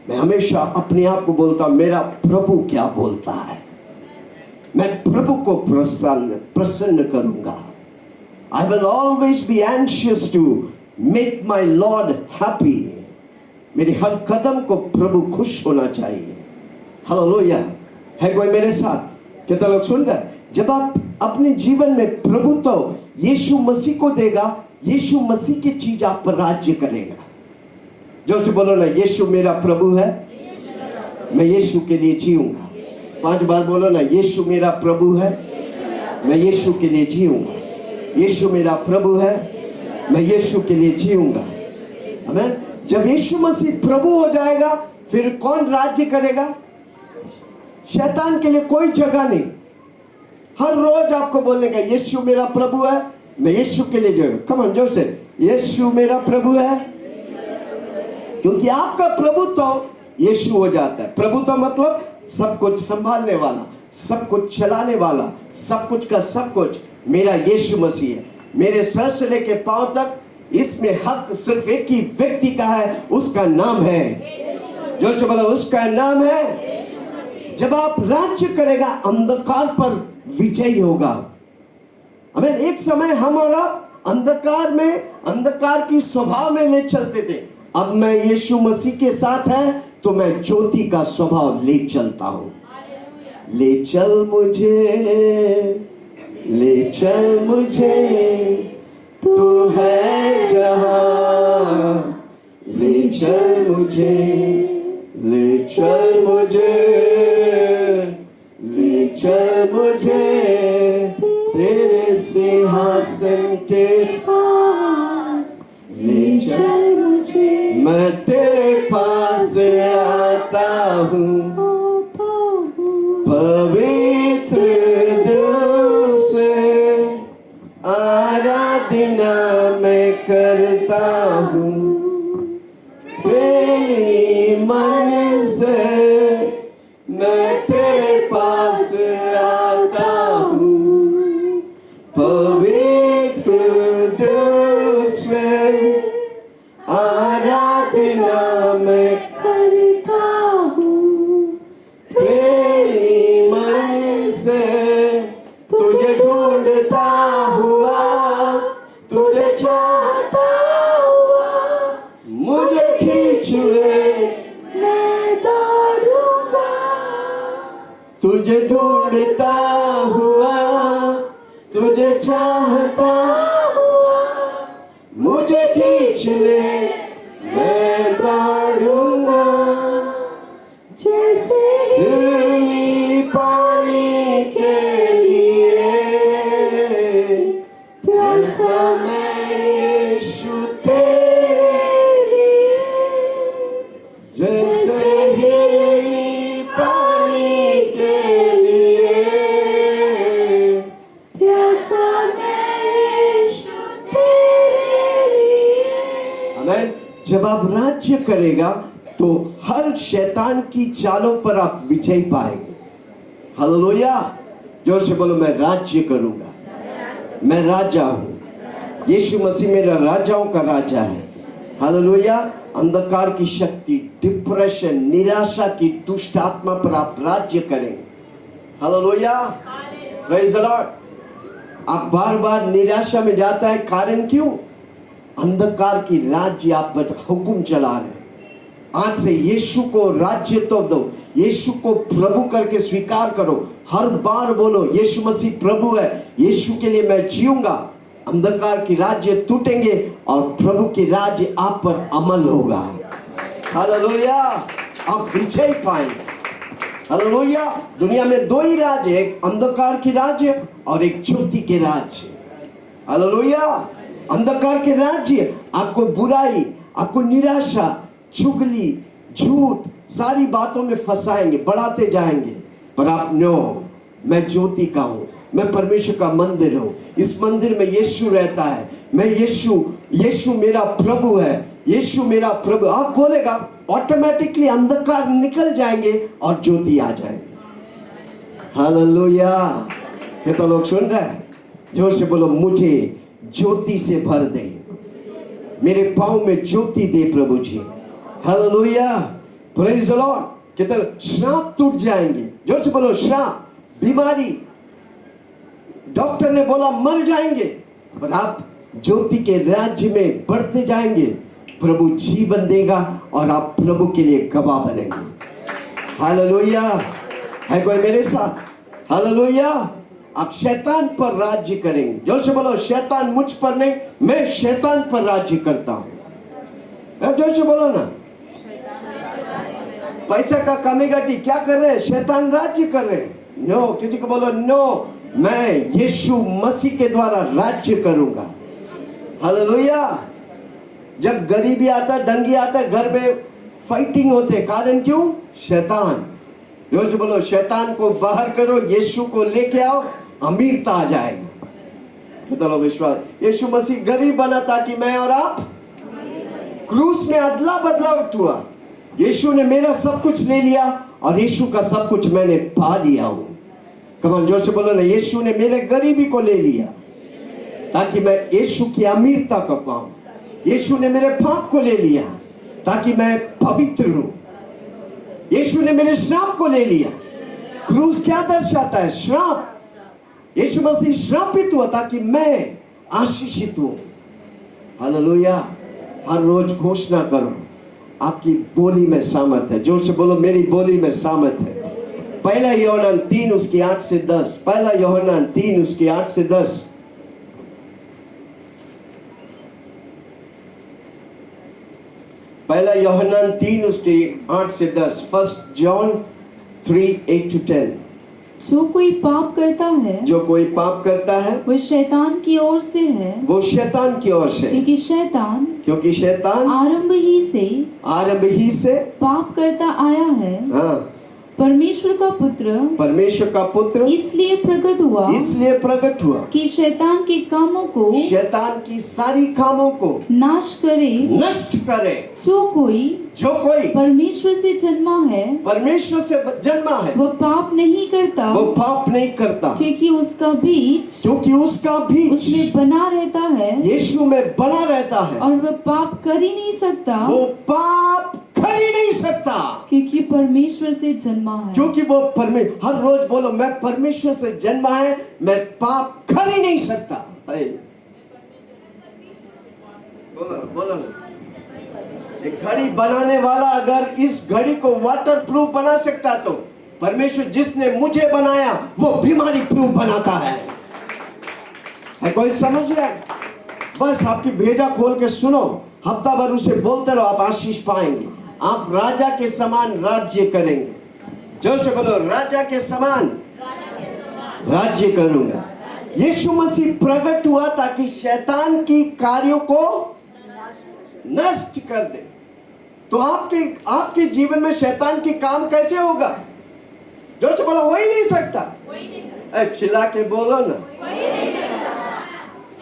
मैं हमेशा अपने आप को बोलता, मेरा प्रभु क्या बोलता है। मैं प्रभु को प्रसन्न करूंगा। I will always be anxious to make my Lord happy. मेरे हर कदम को प्रभु खुश होना चाहिए। हालेलुया। है कोई मेरे साथ? कितना लोग सुन रहे हैं? जब आप अपने जीवन में प्रभु तो यीशु मसीह को देगा, यीशु मसीह की चीज आप पर राज्य करेगा। जोर से बोलो ना, यीशु मेरा प्रभु है, मैं यीशु के लिए जीऊंगा। 5 बार बोलो ना, यीशु मेरा प्रभु है, मैं यीशु के लिए जीऊंगा। यीशु मेरा प्रभु है, मैं यीशु के लिए जीऊंगा। आमीन। जब यीशु मसीह प्रभु हो जाएगा, फिर कौन राज्य करेगा? शैतान के लिए कोई जगह नहीं। हर रोज आपको बोलने का यीशु मेरा प्रभु है, मैं यीशु के लिए जीऊंगा। कम ऑन, जोर से, यीशु मेरा प्रभु है। क्योंकि आपका प्रभु तो यीशु हो जाता है। प्रभु तो मतलब सब कुछ संभालने वाला, सब कुछ चलाने वाला, सब कुछ का सब कुछ मेरा यीशु मसीह है। मेरे सर से लेके पांव तक इसमें हक सिर्फ एक ही व्यक्ति का है, उसका नाम है, जोर से बोलो, उसका नाम है। जब आप राज्य करेगा, अंधकार पर विजय होगा। हमें एक समय हमारा अंधकार में, अंधकार की स्वभाव में ले चलते थे। अब मैं यीशु मसीह के साथ है तो मैं ज्योति का स्वभाव ले चलता हूं। ले चल मुझे, ले चल मुझे, तू है जहां। ले चल मुझे, ले चल मुझे, ले चल मुझे तेरे सिंहासन के पास। ले चल मुझे, मैं तेरे पास आता हूँ, पवित्र दिल से आराधना मैं करता हूँ। प्रेमी मन से मैं तेरे पास आता हूँ, पवित्र दिल से आराधना मैं करता हूँ। प्रेमी मन से तुझे ढूंढता हुआ, तुझे चाहता हुआ, मुझे खींच ले, मैं दौड़ूंगा। तुझे ढूंढता हुआ, तुझे चाहता हुआ, मुझे खींच ले, मैं दौड़ूंगा। जैसे हिरनी पानी के लिए प्यासा मैं यीशु तेरे लिए। जैसे हिरनी पानी के लिए प्यासा मैं यीशु तेरे लिए। आमीन। जब आप राज्य करेगा तो हर शैतान की चालों पर आप विजय पाएंगे। हालेलुया। जोर से बोलो, मैं राज्य करूंगा, मैं राजा हूं। यीशु मसीह मेरा राजाओं का राजा है। हालेलुया। अंधकार की शक्ति, डिप्रेशन, निराशा की दुष्ट आत्मा पर आप राज्य करेंगे। हालेलुया। Praise the Lord. आप बार बार निराशा में जाता है, कारण क्यों? अंधकार की राज्य आप पर हुक्म चला रहे हैं। आज से यीशु को राज्य तो दो, यीशु को प्रभु करके स्वीकार करो। हर बार बोलो, यीशु मसीह प्रभु है, यीशु के लिए मैं जीऊंगा। अंधकार की राज्य टूटेंगे और प्रभु की राज्य आप पर अमल होगा। हालेलुया। आप विजय पाएंगे। हालेलुया। दुनिया में दो ही राज्य, एक अंधकार की राज्य और एक ज्योति के राज्य। हालेलुया। अंधकार के राज्य आपको बुराई, आपको निराशा, चुगली, झूठ, सारी बातों में फंसाएंगे, बढ़ाते जाएंगे। पर आप नो, मैं ज्योति का हूं, मैं परमेश्वर का मंदिर हूं। इस मंदिर में यीशु रहता है। मैं यीशु मेरा प्रभु है, यीशु मेरा प्रभु। आप बोलेगा, ऑटोमेटिकली अंधकार निकल जाएंगे और ज्योति आ जाएंगे। हालेलुया। कितना लोग सुन रहे हैं? जोर से बोलो, मुझे ज्योति से भर दे, मेरे पाँव में ज्योति दे प्रभु जी। हालेलुया। Praise the Lord. कितना श्राप टूट जाएंगे। जोर से बोलो, श्राप, बीमारी, डॉक्टर ने बोला मर जाएंगे, पर आप ज्योति के राज्य में बढ़ते जाएंगे। प्रभु जीवन देगा और आप प्रभु के लिए गवाह बनेंगे। हालेलुया। है कोई मेरे साथ? हालेलुया। आप शैतान पर राज्य करेंगे। जोर से बोलो, शैतान मुझ पर नहीं, मैं शैतान पर राज्य करता हूं। जोर से बोलो ना। पैसा का कमी घटी क्या कर रहे हैं? शैतान राज्य कर रहे हैं। नो, किसी को बोलो नो, मैं यीशु मसीह के द्वारा राज्य करूंगा। हालेलुया। जब गरीबी आता, दंगी आता, घर में फाइटिंग होते, कारण क्यों? शैतान। रोज बोलो, शैतान को बाहर करो, यीशु को लेके आओ, अमीरता आ जाएगी। बताओ विश्वास। यीशु मसीह गरीब बना ताकि मैं और आप क्रूस में अदला बदला हुआ। यीशु ने मेरा सब कुछ ले लिया और यीशु का सब कुछ मैंने पा लिया हूं। कमान जोर से बोलो ना, यीशु ने मेरे गरीबी को ले लिया ताकि मैं यीशु की अमीरता को पाऊं। यीशु ने मेरे पाप को ले लिया ताकि मैं पवित्र हूं। यीशु ने मेरे श्राप को ले लिया। क्रूस क्या दर्शाता है? श्राप। यीशु मसीह श्रापित हुआ ताकि मैं आशीषित हूं। हालेलुया। हर रोज घोषणा करो, आपकी बोली में सामर्थ है। जोर से बोलो, मेरी बोली में सामर्थ है। पहला यूहन्ना 3 उसकी 8 से 10। पहला यूहन्ना 3 उसकी 8 से 10। पहला यूहन्ना 3 उसकी 8 से 10। First John 3 8 to 10। जो कोई पाप करता है, जो कोई पाप करता है, वो शैतान की ओर से है। वो शैतान की ओर से, क्योंकि शैतान आरंभ ही से पाप करता आया है। हाँ। परमेश्वर का पुत्र इसलिए प्रकट हुआ कि शैतान के कामों को, शैतान की सारी कामों को नष्ट करे। जो कोई परमेश्वर से जन्मा है, वो पाप नहीं करता, क्योंकि उसका बीज उसमें बना रहता है, यीशु में बना रहता है, और वह पाप कर ही नहीं सकता, क्योंकि परमेश्वर से जन्मा है। क्योंकि वो हर रोज बोलो, मैं परमेश्वर से जन्मा है, मैं पाप कर ही नहीं सकता। बोलो ना। एक घड़ी बनाने वाला अगर इस घड़ी को वाटर प्रूफ बना सकता, तो परमेश्वर जिसने मुझे बनाया वो बीमारी प्रूफ बनाता है। कोई समझ रहा है? बस आपकी भेजा खोल के सुनो, हफ्ता भर उसे बोलते रहो, आप आशीष पाएंगे। आप राजा के समान राज्य करेंगे। जोर से बोलो, राजा के समान राज्य करूंगा। यीशु मसीह प्रकट हुआ ताकि शैतान की कार्यों को नष्ट कर दे। तो आपके जीवन में शैतान की काम कैसे होगा? जोर से बोलो, हो ही नहीं सकता। चिल्ला के बोलो ना,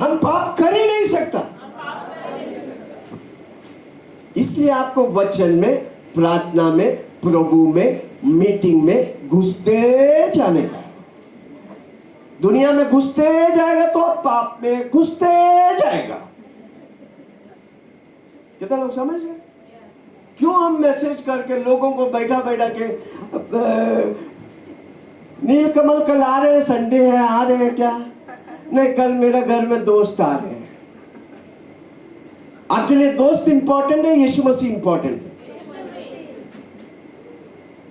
हम पाप कर ही नहीं सकता। इसलिए आपको वचन में, प्रार्थना में, प्रभु में, मीटिंग में घुसते जाने का। दुनिया में घुसते जाएगा तो पाप में घुसते जाएगा। कितना लोग समझ रहे? क्यों हम मैसेज करके लोगों को बैठा के नीलकमल कल आ रहे हैं, संडे है, आ रहे हैं क्या? नहीं, कल मेरा घर में दोस्त आ रहे हैं। आपके लिए दोस्त इंपॉर्टेंट है, यीशु मसीह इंपॉर्टेंट है?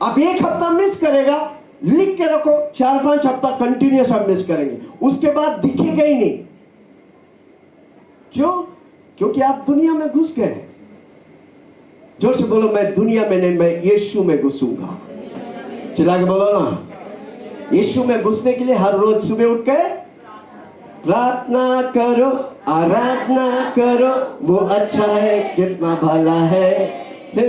आप एक हफ्ता मिस करेगा, लिख के रखो, 4-5 हफ्ता कंटिन्यूस आप मिस करेंगे, उसके बाद दिखेगा ही नहीं। क्यों? क्योंकि आप दुनिया में घुस गए। जोर से बोलो, मैं दुनिया में नहीं, मैं यीशु में घुसूंगा। चिल्ला के बोलो ना। यीशु में घुसने के लिए हर रोज सुबह उठ के प्रार्थना करो, आराधना करो, वो अच्छा है, कितना भला है। हे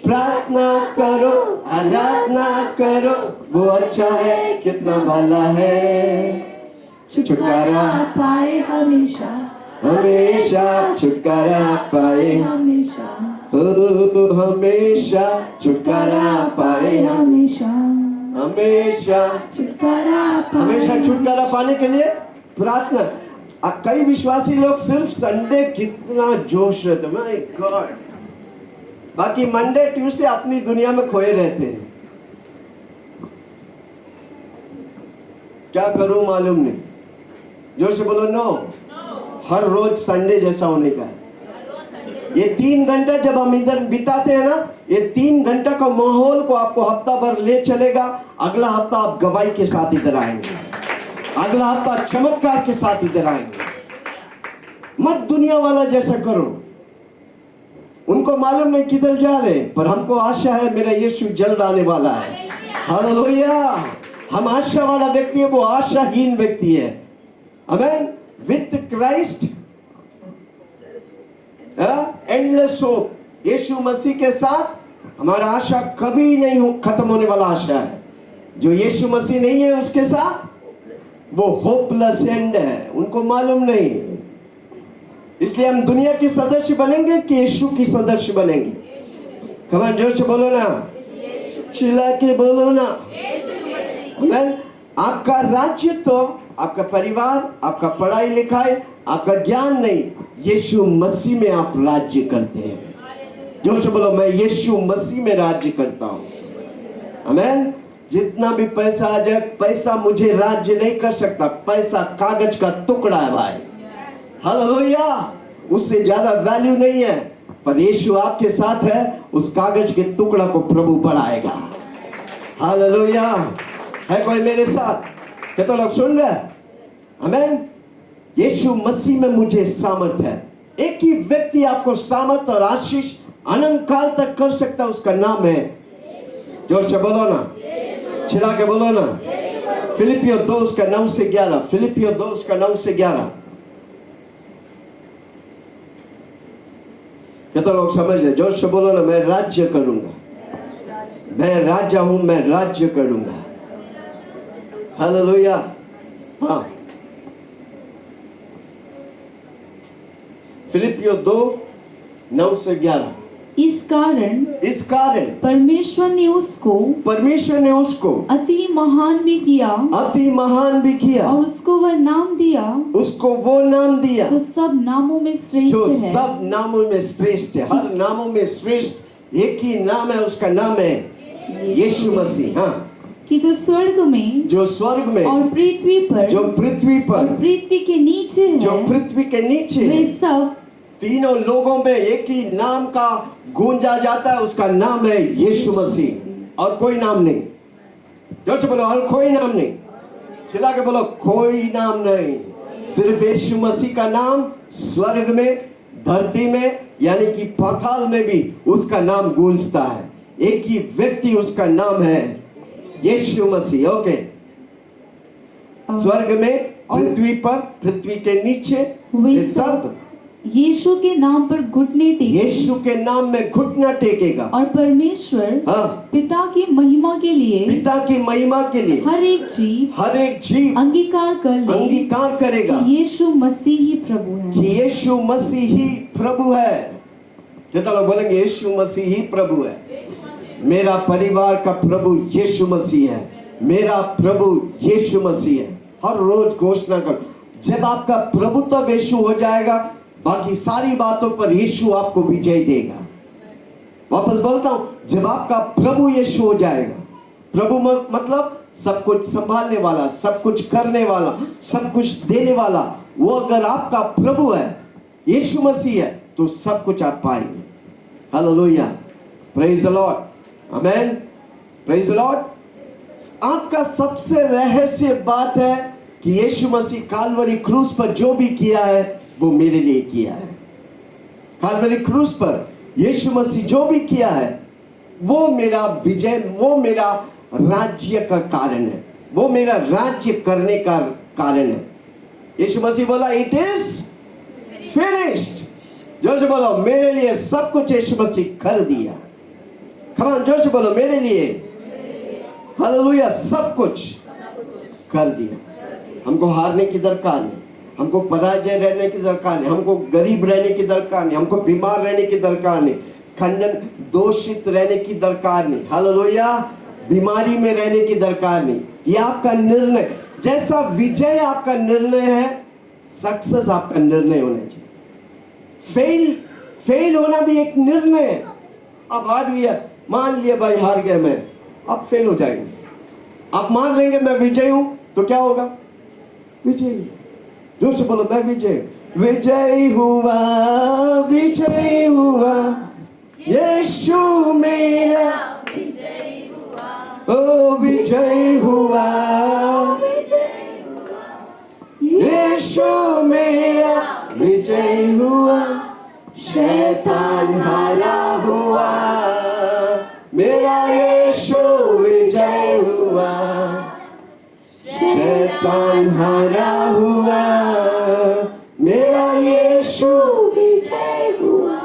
प्रार्थना करो, आराधना करो, वो अच्छा है, कितना भला है। छुटकारा पाए हमेशा, छुटकारा पाए हमेशा छुटकारा पाए हमेशा छुटकारा पाने के लिए प्रार्थना। कई विश्वासी लोग सिर्फ संडे कितना जोश रहते, माय गॉड, बाकी मंडे ट्यूसडे अपनी दुनिया में खोए रहते हैं। क्या करूं मालूम नहीं। जोर से बोलो, नो। हर रोज संडे जैसा होने का है। ये 3 घंटा जब हम इधर बिताते हैं ना, ये 3 घंटा का माहौल को आपको हफ्ता भर ले चलेगा। अगला हफ्ता आप गवाही के साथ इधर आएंगे, अगला हफ्ता चमत्कार के साथ इधर आएंगे। मत दुनिया वाला जैसा करो। उनको मालूम नहीं किधर जा रहे, पर हमको आशा है मेरा यीशु जल्द आने वाला है। हालेलुया। हम आशा वाला व्यक्ति है, वो आशाहीन व्यक्ति है। Amen. With Christ endless hope. Yeshu Masih के साथ हमारा आशा कभी नहीं खत्म होने वाला आशा है। जो यीशु मसीह नहीं है उसके साथ वो होपलेस एंड है, उनको मालूम नहीं। इसलिए हम दुनिया के सदस्य बनेंगे कि यीशु की सदस्य बनेंगे? कमान जोर से बोलो ना, चिल्ला के बोलो ना। आमेन। आपका राज्य तो आपका परिवार, आपका पढ़ाई लिखाई, आपका ज्ञान नहीं, यीशु मसीह में आप राज्य करते हैं। जोर से बोलो, मैं यीशु मसीह में राज्य करता हूं। आमेन। जितना भी पैसा आ जाए, पैसा मुझे राज्य नहीं कर सकता। पैसा कागज का टुकड़ा है भाई। हालेलुया। उससे ज्यादा वैल्यू नहीं है। पर यीशु आपके साथ है, उस कागज के टुकड़ा को प्रभु बढ़ाएगा। हालेलुया। है कोई मेरे साथ? कितने लोग सुन रहे हैं? आमेन। यीशु मसीह में मुझे सामर्थ है। एक ही व्यक्ति आपको सामर्थ और आशीष अनंत काल तक कर सकता है, उसका नाम है, जोर से बोलो ना, चिल्ला के बोलो ना, फिलिपियो 2 उसका 9 से 11। फिलिपियो 2 उसका 9 से 11। कितने लोग समझ रहे? जोर से बोलो ना, मैं राज्य करूंगा, मैं राजा हूं, मैं राज्य करूंगा। हालेलुया। हाँ, फिलिपियो 2 9 से 11। इस कारण परमेश्वर ने उसको अति महान भी किया और उसको वो नाम दिया जो सब नामों में श्रेष्ठ है। हर नामों में श्रेष्ठ एक ही नाम है, उसका नाम है यीशु मसीह। हाँ, कि जो स्वर्ग में और पृथ्वी पर पृथ्वी के नीचे वे सब तीनों लोगों में एक ही नाम का गूंजा जाता है, उसका नाम है यीशु मसीह। और कोई नाम नहीं। जोर से बोलो, और कोई नाम नहीं। चिल्ला के बोलो, कोई नाम नहीं, सिर्फ यीशु मसीह का नाम। स्वर्ग में, धरती में, यानी कि पाताल में भी उसका नाम गूंजता है। एक ही व्यक्ति, उसका नाम है यीशु मसीह। ओके। स्वर्ग में, पृथ्वी पर, पृथ्वी के नीचे वे सब यीशु के नाम पर यीशु के नाम में घुटना टेकेगा। और परमेश्वर पिता की महिमा के लिए हर एक जीव अंगीकार करेगा कि यीशु मसीह ही प्रभु है। कितना लोग बोलेंगे यीशु मसीह ही प्रभु है? मेरा परिवार का प्रभु यीशु मसीह है, मेरा प्रभु यीशु मसीह है। हर रोज घोषणा करो। जब आपका प्रभुत्व यीशु हो जाएगा, बाकी सारी बातों पर यीशु आपको विजय देगा। वापस बोलता हूं, जब आपका प्रभु यीशु हो जाएगा, प्रभु मतलब सब कुछ संभालने वाला, सब कुछ करने वाला, सब कुछ देने वाला, वो अगर आपका प्रभु है, यीशु मसीह है, तो सब कुछ आप पाएंगे। Hallelujah. Praise the Lord. Amen. Praise the Lord. आपका सबसे रहस्य बात है कि यीशु मसीह काल्वरी क्रूस पर जो भी किया है वो मेरे लिए किया है। काल्वरी क्रूस पर यीशु मसीह जो भी किया है वो मेरा विजय, वो मेरा राज्य का कारण है, वो मेरा राज्य करने का कारण है। यीशु मसीह बोला, इट इज फिनिश्ड। जोर से बोलो, मेरे लिए सब कुछ यीशु मसीह कर दिया। कम ऑन, जोर से बोलो, मेरे लिए। हालेलुया। सब कुछ कर दिया। हमको हारने की दरकार नहीं, हमको पराजय रहने की दरकार नहीं, हमको गरीब रहने की दरकार नहीं, हमको बीमार रहने की दरकार नहीं, खंडन दोषित रहने की दरकार नहीं। हालेलुया। बीमारी में रहने की दरकार नहीं। ये आपका निर्णय, जैसा विजय आपका निर्णय है, सक्सेस आपका निर्णय होना चाहिए। फेल होना भी एक निर्णय है। आप हार लिया, मान लिया भाई हार गया मैं, आप फेल हो जाएंगे। आप मान लेंगे मैं विजय हूं, तो क्या होगा? विजय। जोर से बोलो, मैं विजय हुआ, विजय हुआ, यीशु मेरा ओ विजय हुआ, यीशु मेरा विजय हुआ, शैतान हारा हुआ, मेरा यीशु विजय हुआ। शैतान हारा हुआ, मेरा यीशु विजय हुआ।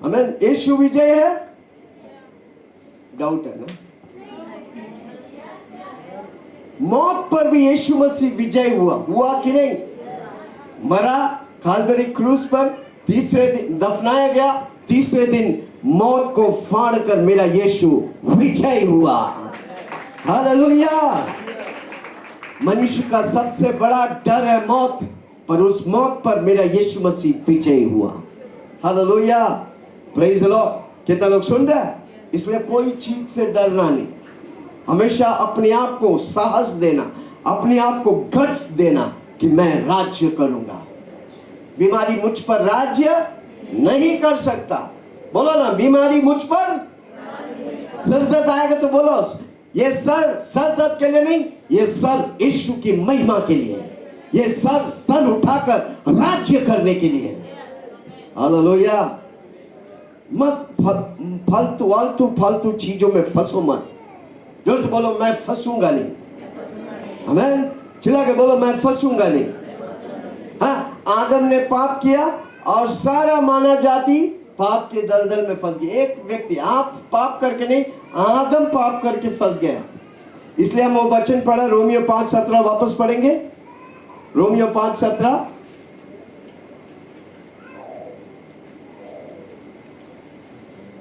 आमीन। यीशु विजय है, डाउट है ना? मौत पर भी यीशु मसीह विजय हुआ कि नहीं? मरा काल्वरी क्रूस पर, तीसरे दिन दफनाया गया, तीसरे दिन मौत को फाड़ कर मेरा यीशु विजय हुआ। हालेलुया। मनुष्य का सबसे बड़ा डर है मौत, पर उस मौत पर मेरा यीशु मसीह विजय हुआ। Hallelujah, praise the Lord. कितना लोग सुन रहे हैं? इसलिए कोई चीज से डरना नहीं, हमेशा अपने आप को साहस देना, अपने आप को गट्स देना कि मैं राज्य करूंगा। बीमारी मुझ पर राज्य नहीं कर सकता। बोलो ना, बीमारी मुझ पर, सर दर्द आएगा तो बोलो, ये सर दर्द के लिए नहीं, ये सर यीशु की महिमा के लिए, ये सर उठाकर राज्य करने के लिए। हालेलुया। मत फालतू चीजों में फंसो मत। जोर से बोलो, मैं फंसूंगा नहीं। आमीन। चिल्ला के बोलो, मैं फंसूंगा नहीं। हाँ, आदम ने पाप किया और सारा मानव जाति पाप के दलदल में फंस गई। एक व्यक्ति, आप पाप करके नहीं, आदम पाप करके फंस गया। इसलिए हम वो वचन पढ़ा, रोमियो 5:17 वापस पढ़ेंगे। रोमियो 5:17।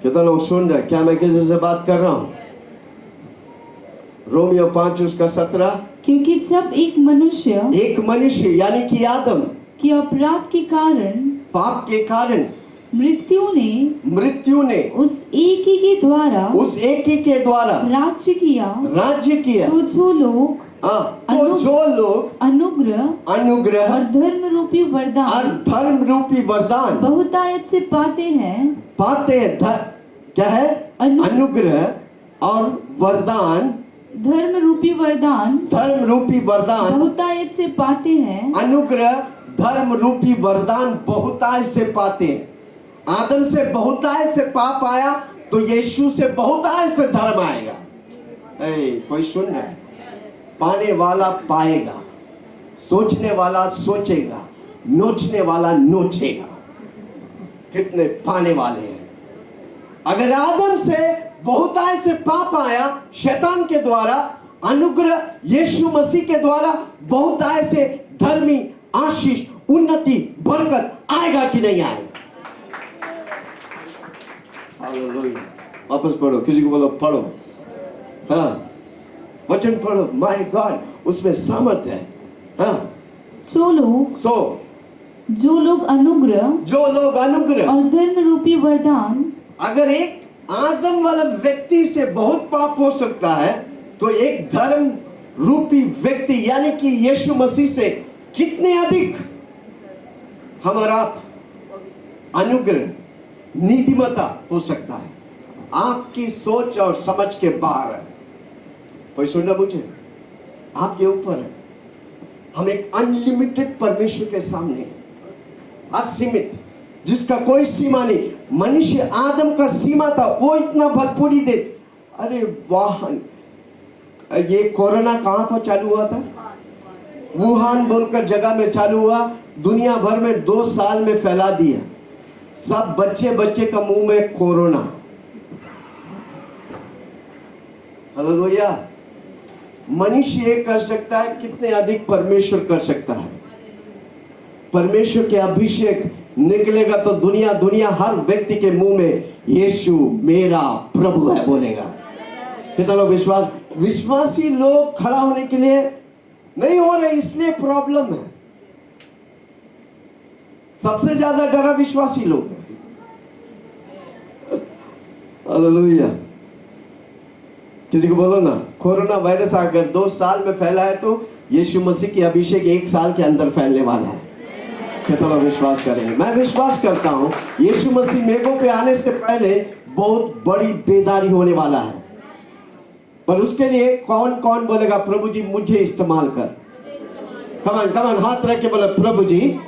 कितना लोग सुन रहे? क्या मैं किसी से बात कर रहा हूं? रोमियो 5:17। क्योंकि जब एक मनुष्य यानी कि आदम के अपराध के कारण, पाप के कारण मृत्यु ने उस एक ही के द्वारा राज्य किया, तो जो लोग अनुग्रह और धर्म रूपी वरदान बहुतायत से पाते हैं। क्या है? अनुग्रह और वरदान, धर्म रूपी वरदान बहुतायत से पाते हैं। अनुग्रह धर्म रूपी वरदान बहुतायत से पाते हैं। आदम से बहुतायत से पाप आया, तो यीशु से बहुतायत से धर्म आएगा। कोई सुन रहा है? पाने वाला पाएगा, सोचने वाला सोचेगा, नोचने वाला नोचेगा। कितने पाने वाले हैं? अगर आदम से बहुतायत से पाप आया शैतान के द्वारा, अनुग्रह यीशु मसीह के द्वारा बहुतायत से धर्मी आशीष, उन्नति, बरकत आएगा कि नहीं आएगा? हालेलुया। वापस पढ़ो, किसी को बोलो पढ़ो। हाँ, वचन पढ़ो। माय गॉड, उसमें सामर्थ्य है। हाँ, जो लोग अनुग्रह और धर्म रूपी वरदान, अगर एक आदम वाला व्यक्ति से बहुत पाप हो सकता है, तो एक धर्म रूपी व्यक्ति यानी कि यीशु मसीह से कितने अधिक हमारा अनुग्रह, नीतिमता हो सकता है। आपकी सोच और समझ के बाहर है। कोई सुनना मुझे? आपके ऊपर है। हम एक अनलिमिटेड परमेश्वर के सामने, असीमित, जिसका कोई सीमा नहीं। मनुष्य आदम का सीमा था, वो इतना भरपूरी दे। अरे वाह, ये कोरोना कहां पर चालू हुआ था? वुहान बोलकर जगह में चालू हुआ, दुनिया भर में 2 साल में फैला दिया। सब बच्चे का मुंह में कोरोना। हालेलुया। मनुष्य ये कर सकता है, कितने अधिक परमेश्वर कर सकता है। परमेश्वर के अभिषेक निकलेगा तो दुनिया हर व्यक्ति के मुंह में यीशु मेरा प्रभु है बोलेगा। कितना लोग विश्वासी लोग खड़ा होने के लिए नहीं हो रहे, इसलिए प्रॉब्लम है। सबसे ज्यादा डरा विश्वासी लोग हैं। हालेलुया। किसी को बोलो ना, कोरोना वायरस अगर 2 साल में फैला है, तो यीशु मसीह की अभिषेक 1 साल के अंदर फैलने वाला है। कितना लोग विश्वास करेंगे? मैं विश्वास करता हूं यीशु मसीह मेघों पे आने से पहले बहुत बड़ी बेदारी होने वाला है। पर उसके लिए कौन कौन बोलेगा, प्रभु जी मुझे इस्तेमाल कर? कमान हाथ रख के बोले, प्रभु जी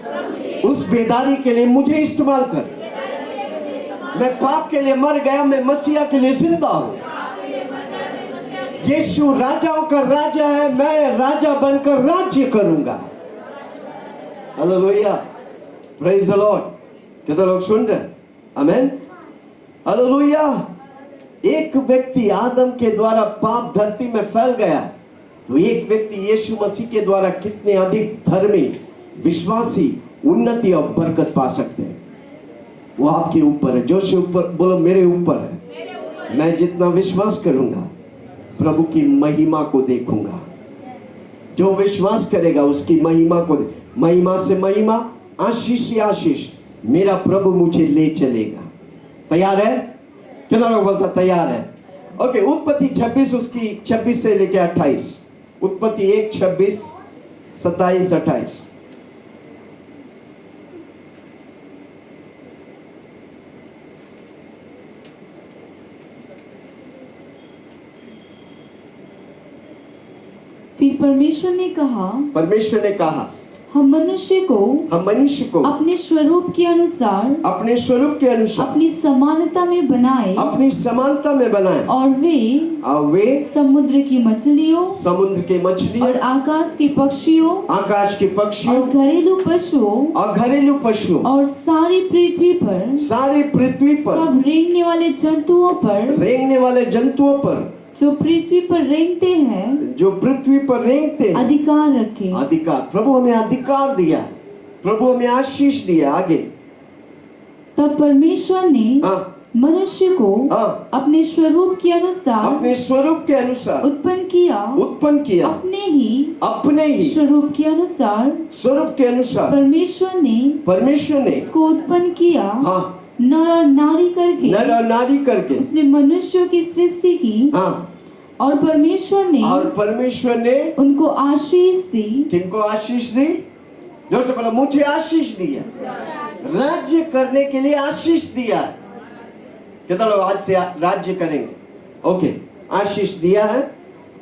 उस बेदारी के लिए मुझे इस्तेमाल कर। मैं पाप के लिए मर गया, मैं मसीहा के लिए जिंदा हूं। यीशु राजाओं का राजा है, मैं राजा बनकर राज्य करूंगा। Hallelujah, praise the Lord. कितने लोग सुन रहे हैं? आमेन, हालेलुया। एक व्यक्ति आदम के द्वारा पाप धरती में फैल गया, तो एक व्यक्ति यीशु मसीह के द्वारा कितने अधिक धर्मी, विश्वासी, उन्नति और बरकत पा सकते हैं, वो आपके ऊपर है। जोश ऊपर बोलो, मेरे ऊपर है। मैं जितना विश्वास करूंगा प्रभु की महिमा को देखूंगा। जो विश्वास करेगा उसकी महिमा को महिमा से महिमा, आशीष से आशीष मेरा प्रभु मुझे ले चलेगा। तैयार है? कितना लोग बोलता तैयार है? ओके, उत्पत्ति 26 उसकी 26 से लेके 28, उत्पत्ति 1 26 27 28। फिर परमेश्वर ने कहा हम मनुष्य को अपने स्वरूप के अनुसार अपनी समानता में बनाए और वे समुद्र की मछलियों और आकाश के पक्षियों और घरेलू पशुओं और सारी पृथ्वी पर सब रेंगने वाले जंतुओं पर जो पृथ्वी पर रेंगते हैं अधिकार रखे। अधिकार, प्रभु हमें अधिकार दिया, प्रभु हमें आशीष दिया। आगे, तब परमेश्वर ने मनुष्य को अपने स्वरूप के अनुसार उत्पन्न किया। अपने ही स्वरूप के अनुसार परमेश्वर ने उसको उत्पन्न किया। नर और नारी करके उसने मनुष्यों की सृष्टि की। और परमेश्वर ने उनको आशीष दी। किनको आशीष दी? जो से बोला, मुझे आशीष दिया, राज्य करने के लिए आशीष दिया। कितना लोग आज से राज्य करेंगे? ओके, आशीष दिया है।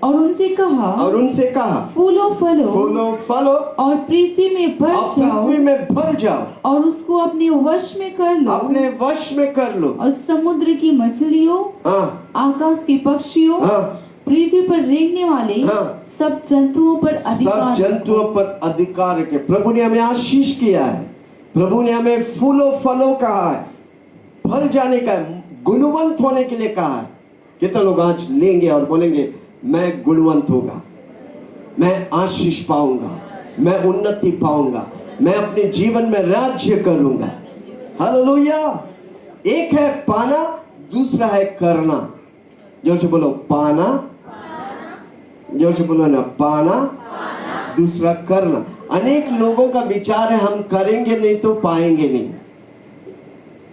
और उनसे कहा फूलो फलो और पृथ्वी में भर जाओ और उसको अपने वश में कर लो। और समुद्र की मछलियों, आकाश के पक्षियों, पृथ्वी पर रेंगने वाले सब जंतुओं पर अधिकार रखे। प्रभु ने हमें आशीष किया है, प्रभु ने हमें फूलो फलो कहा है, भर जाने का, गुणवंत होने के लिए कहा है। कितने लोग आज लेंगे और बोलेंगे मैं गुणवंत होगा, मैं आशीष पाऊंगा, मैं उन्नति पाऊंगा, मैं अपने जीवन में राज्य करूंगा। हालेलुया। एक है पाना, दूसरा है करना। जोर से बोलो पाना, जोर से बोलो ना, पाना, दूसरा करना। अनेक लोगों का विचार है हम करेंगे नहीं तो पाएंगे नहीं।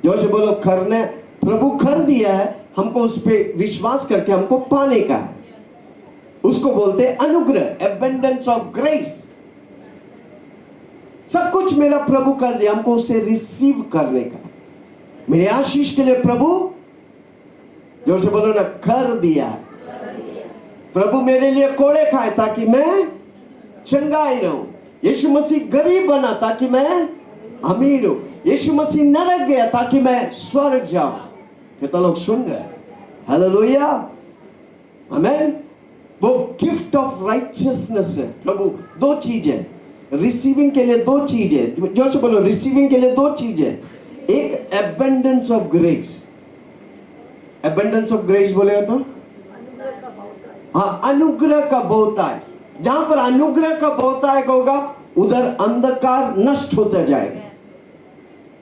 जोर से बोलो करने, प्रभु कर दिया है, हमको उस पर विश्वास करके हमको पाने का है। उसको बोलते हैं अनुग्रह, एबंडेंस ऑफ ग्रेस। सब कुछ मेरा प्रभु कर दिया, हमको उसे रिसीव करने का। मेरे आशीष के लिए प्रभु, जोर से बोलो ना, कर दिया। प्रभु मेरे लिए कोड़े खाए ताकि मैं चंगाई रहूं। यीशु मसीह गरीब बना ताकि मैं अमीर हूं। यीशु मसीह नरक गया ताकि मैं स्वर्ग जाऊं। कितना लोग सुन रहे हैं? हालेलुया, आमेन। वो गिफ्ट ऑफ राइचियसनेस है। प्रभु दो चीज है रिसीविंग के लिए, दो चीज है। जो से बोलो, रिसीविंग के लिए दो चीज है। एक abundance of grace. Abundance of grace बोलेगा तो हाँ, अनुग्रह का बहुतायक। जहां पर अनुग्रह का बहुतायक होगा उधर अंधकार नष्ट होता जाएगा।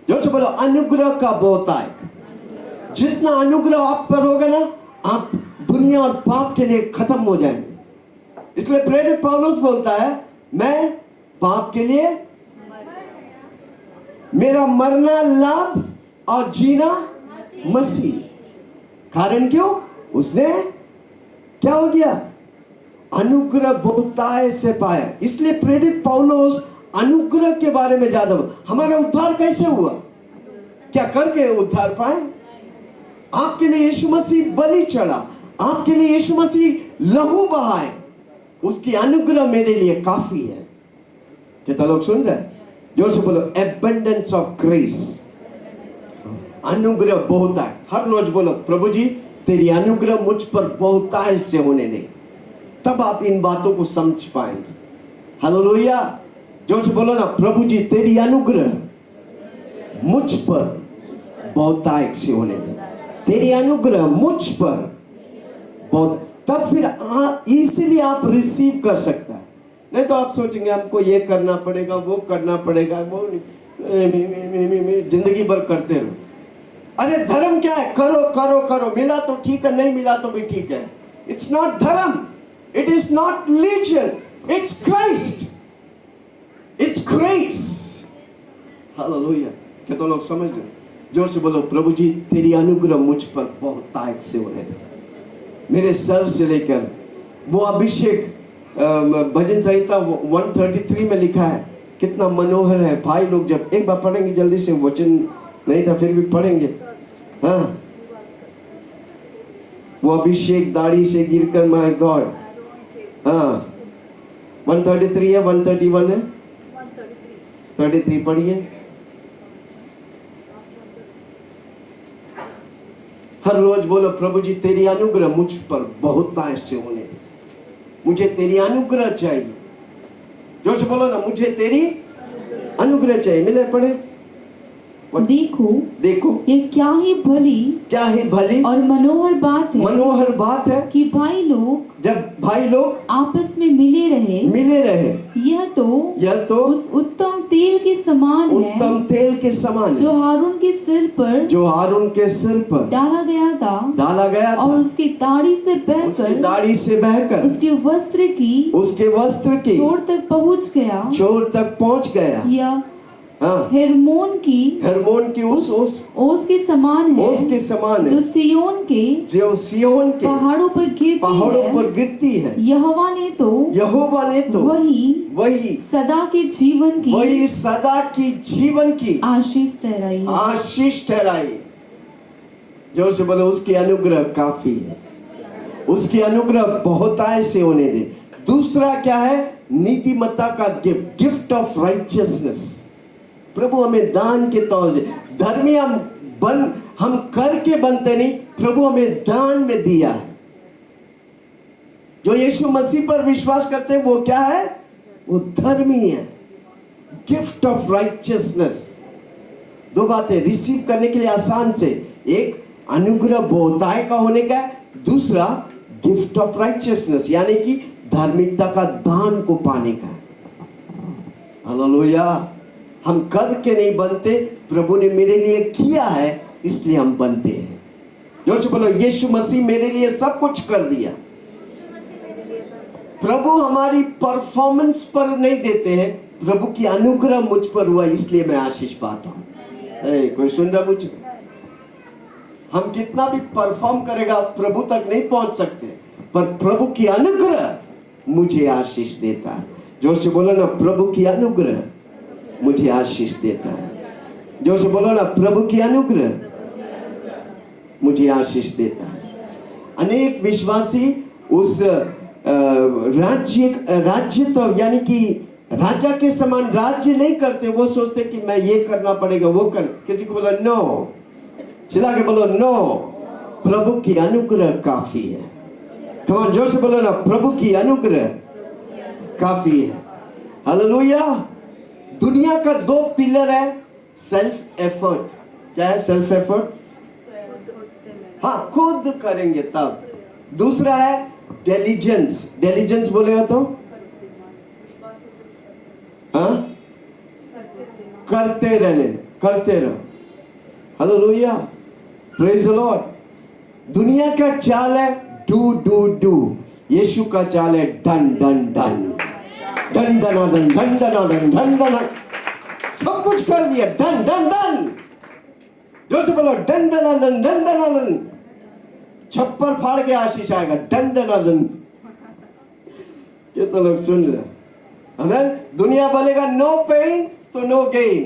जो से बोलो, अनुग्रह का बहुतायक। जितना अनुग्रह आप पर होगा ना, आप दुनिया और पाप के लिए खत्म हो जाएंगे। इसलिए प्रेरित पौलुस बोलता है, मैं पाप के लिए, मेरा मरना लाभ और जीना मसीह। कारण क्यों? उसने क्या हो गया? अनुग्रह बहुतायत से पाया। इसलिए प्रेरित पौलुस अनुग्रह के बारे में ज्यादा। हमारा उद्धार कैसे हुआ? क्या करके उद्धार पाए? आपके लिए यीशु मसीह बलि चढ़ा, आपके लिए यीशु मसीह लहू बहाए। उसकी अनुग्रह मेरे लिए काफी है। कितना लोग सुन रहे हैं? जोर से बोलो, एबंडेंस ऑफ ग्रेस। अनुग्रह बहुतायत। हर रोज बोलो, प्रभु जी तेरी अनुग्रह मुझ पर बहुतायत से होने दे। तब आप इन बातों को समझ पाएंगे। हालेलुया। जोर से बोलो ना, प्रभु जी तेरी अनुग्रह मुझ पर बहुतायत से होने दे, तेरी अनुग्रह मुझ पर बहुत, तब फिर इसीलिए आप रिसीव कर सकता है। नहीं तो आप सोचेंगे हमको ये करना पड़ेगा, वो करना पड़ेगा, वो जिंदगी भर करते रहो। अरे धर्म क्या है? करो करो करो, मिला तो ठीक है, नहीं मिला तो भी ठीक है। इट्स नॉट धर्म, it is not religion, it's Christ, it's grace. Hallelujah. क्या तो लोग समझ रहे? जोर से बोलो, प्रभु जी तेरी अनुग्रह मुझ पर बहुतायत से होने दे। मेरे सर से लेकर वो अभिषेक, भजन संहिता 133 में लिखा है, कितना मनोहर है। भाई लोग जब एक बार पढ़ेंगे, जल्दी से, वचन नहीं था फिर भी पढ़ेंगे। हाँ, वो अभिषेक दाढ़ी से गिरकर, माय गॉड। हाँ, 133 है, 131 है, 33 पढ़िए। हर रोज बोलो, प्रभु जी तेरी अनुग्रह मुझ पर बहुतायत से होने दे, मुझे तेरी अनुग्रह चाहिए। जोर से बोलो ना, मुझे तेरी अनुग्रह चाहिए। मिले पढ़े। देखो देखो ये क्या ही भली और मनोहर बात है कि भाई लोग, जब भाई लोग आपस में मिले रहे। यह तो उस उत्तम तेल के समान है जो हारून के सिर पर डाला गया था और उसकी दाढ़ी से बहकर उसके वस्त्र की चोर तक पहुंच गया। यह हेर्मोन की ओस के समान है जो सियोन के पहाड़ों पर गिरती है। यहोवा ने तो वही सदा की जीवन की आशीष ठहराई। जोर से बोलो, उसकी अनुग्रह काफी है, उसकी अनुग्रह बहुतायत से होने दे। दूसरा क्या है? नीतिमत्ता का गिफ्ट ऑफ राइचियसनेस। प्रभु हमें दान के तौर से, धर्मी हम करके बनते नहीं, प्रभु हमें दान में दिया है। जो यीशु मसीह पर विश्वास करते हैं वो क्या है? वो धर्मी है। Gift of righteousness. दो बातें रिसीव करने के लिए आसान से, एक अनुग्रह बहुतायत का होने का, दूसरा गिफ्ट ऑफ राइचियसनेस यानी कि धार्मिकता का दान को पाने का। हालेलुया। हम करके नहीं बनते, प्रभु ने मेरे लिए किया है इसलिए हम बनते हैं। जोर से बोलो, यीशु मसीह मेरे लिए सब कुछ कर दिया। प्रभु हमारी परफॉर्मेंस पर नहीं देते हैं, प्रभु की अनुग्रह मुझ पर हुआ इसलिए मैं आशीष पाता हूं। कोई सुन रहा मुझे? हम कितना भी परफॉर्म करेगा प्रभु तक नहीं पहुंच सकते, पर प्रभु की अनुग्रह मुझे आशीष देता है। जोर से बोलो ना, प्रभु की अनुग्रह मुझे आशीष देता है। जोर से बोलो ना, प्रभु की अनुग्रह मुझे आशीष देता है। अनेक विश्वासी उस राज्य तो यानी कि राजा के समान राज्य नहीं करते। वो सोचते कि मैं ये करना पड़ेगा, वो कर। किसी को बोलो नो, चिल्ला के बोलो नो, प्रभु की अनुग्रह काफी है। कम ऑन, जोर से बोलो ना, प्रभु की अनुग्रह काफी है। हालेलुया। दुनिया का दो पिलर है, सेल्फ एफर्ट। क्या है सेल्फ एफर्ट? हाँ, खुद करेंगे तब। दूसरा है डिलीजेंस बोलेगा तो हाँ, करते रहो। Hallelujah, praise the Lord. दुनिया का चाल है डू, यीशु का चाल है डन। सब कुछ कर दिया, डन। जोर से बोलो, डन। छप्पर फाड़ के आशीष आएगा, डन। कितने लोग सुन रहे? हमें दुनिया बोलेगा नो पेन तो नो गेन।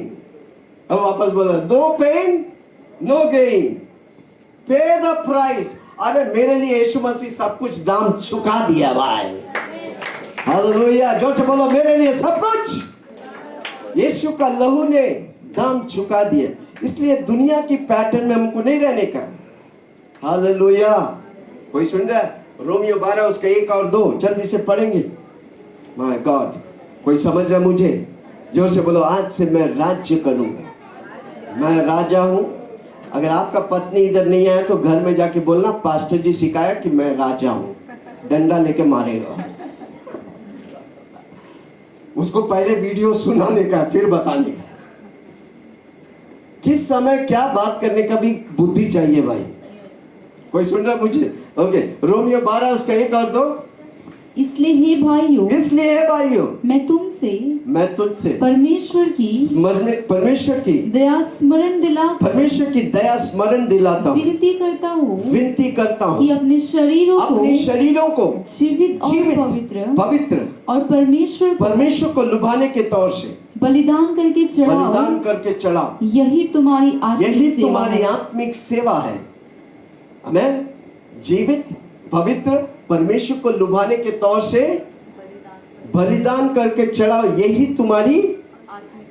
अब वापस बोलो, नो पेन नो गेन, पे द प्राइस। अरे मेरे लिए यीशु मसीह सब कुछ दाम चुका दिया भाई। हालेलुया। जोर से बोलो, मेरे लिए सब कुछ यीशु का लहू ने दाम चुका दिया। इसलिए दुनिया की पैटर्न में हमको नहीं रहने का। हालेलुया। कोई सुन रहा है? रोमियो 12 उसका 1 और 2 जल्दी से पढ़ेंगे। माय गॉड, कोई समझ रहा मुझे? जोर से बोलो, आज से मैं राज्य करूंगा, मैं राजा हूं। अगर आपका पत्नी इधर नहीं आया तो घर में जाके बोलना, पास्टर जी सिखाया कि मैं राजा हूं, डंडा लेके मारेगा। उसको पहले वीडियो सुनाने का फिर बताने का। किस समय क्या बात करने का भी बुद्धि चाहिए भाई। कोई सुन रहा मुझे? ओके, रोमियो 12 उसका 1 और 2। इसलिए हे भाइयों, मैं तुझसे परमेश्वर की दया स्मरण दिलाता हूँ, विनती करता हूँ कि कि अपने शरीरों को जीवित और पवित्र और परमेश्वर को लुभाने के तौर से बलिदान करके चढ़ाओ। यही तुम्हारी आत्मिक सेवा है। आमेन। जीवित, पवित्र, परमेश्वर को लुभाने के तौर से बलिदान करके चढ़ाओ, यही तुम्हारी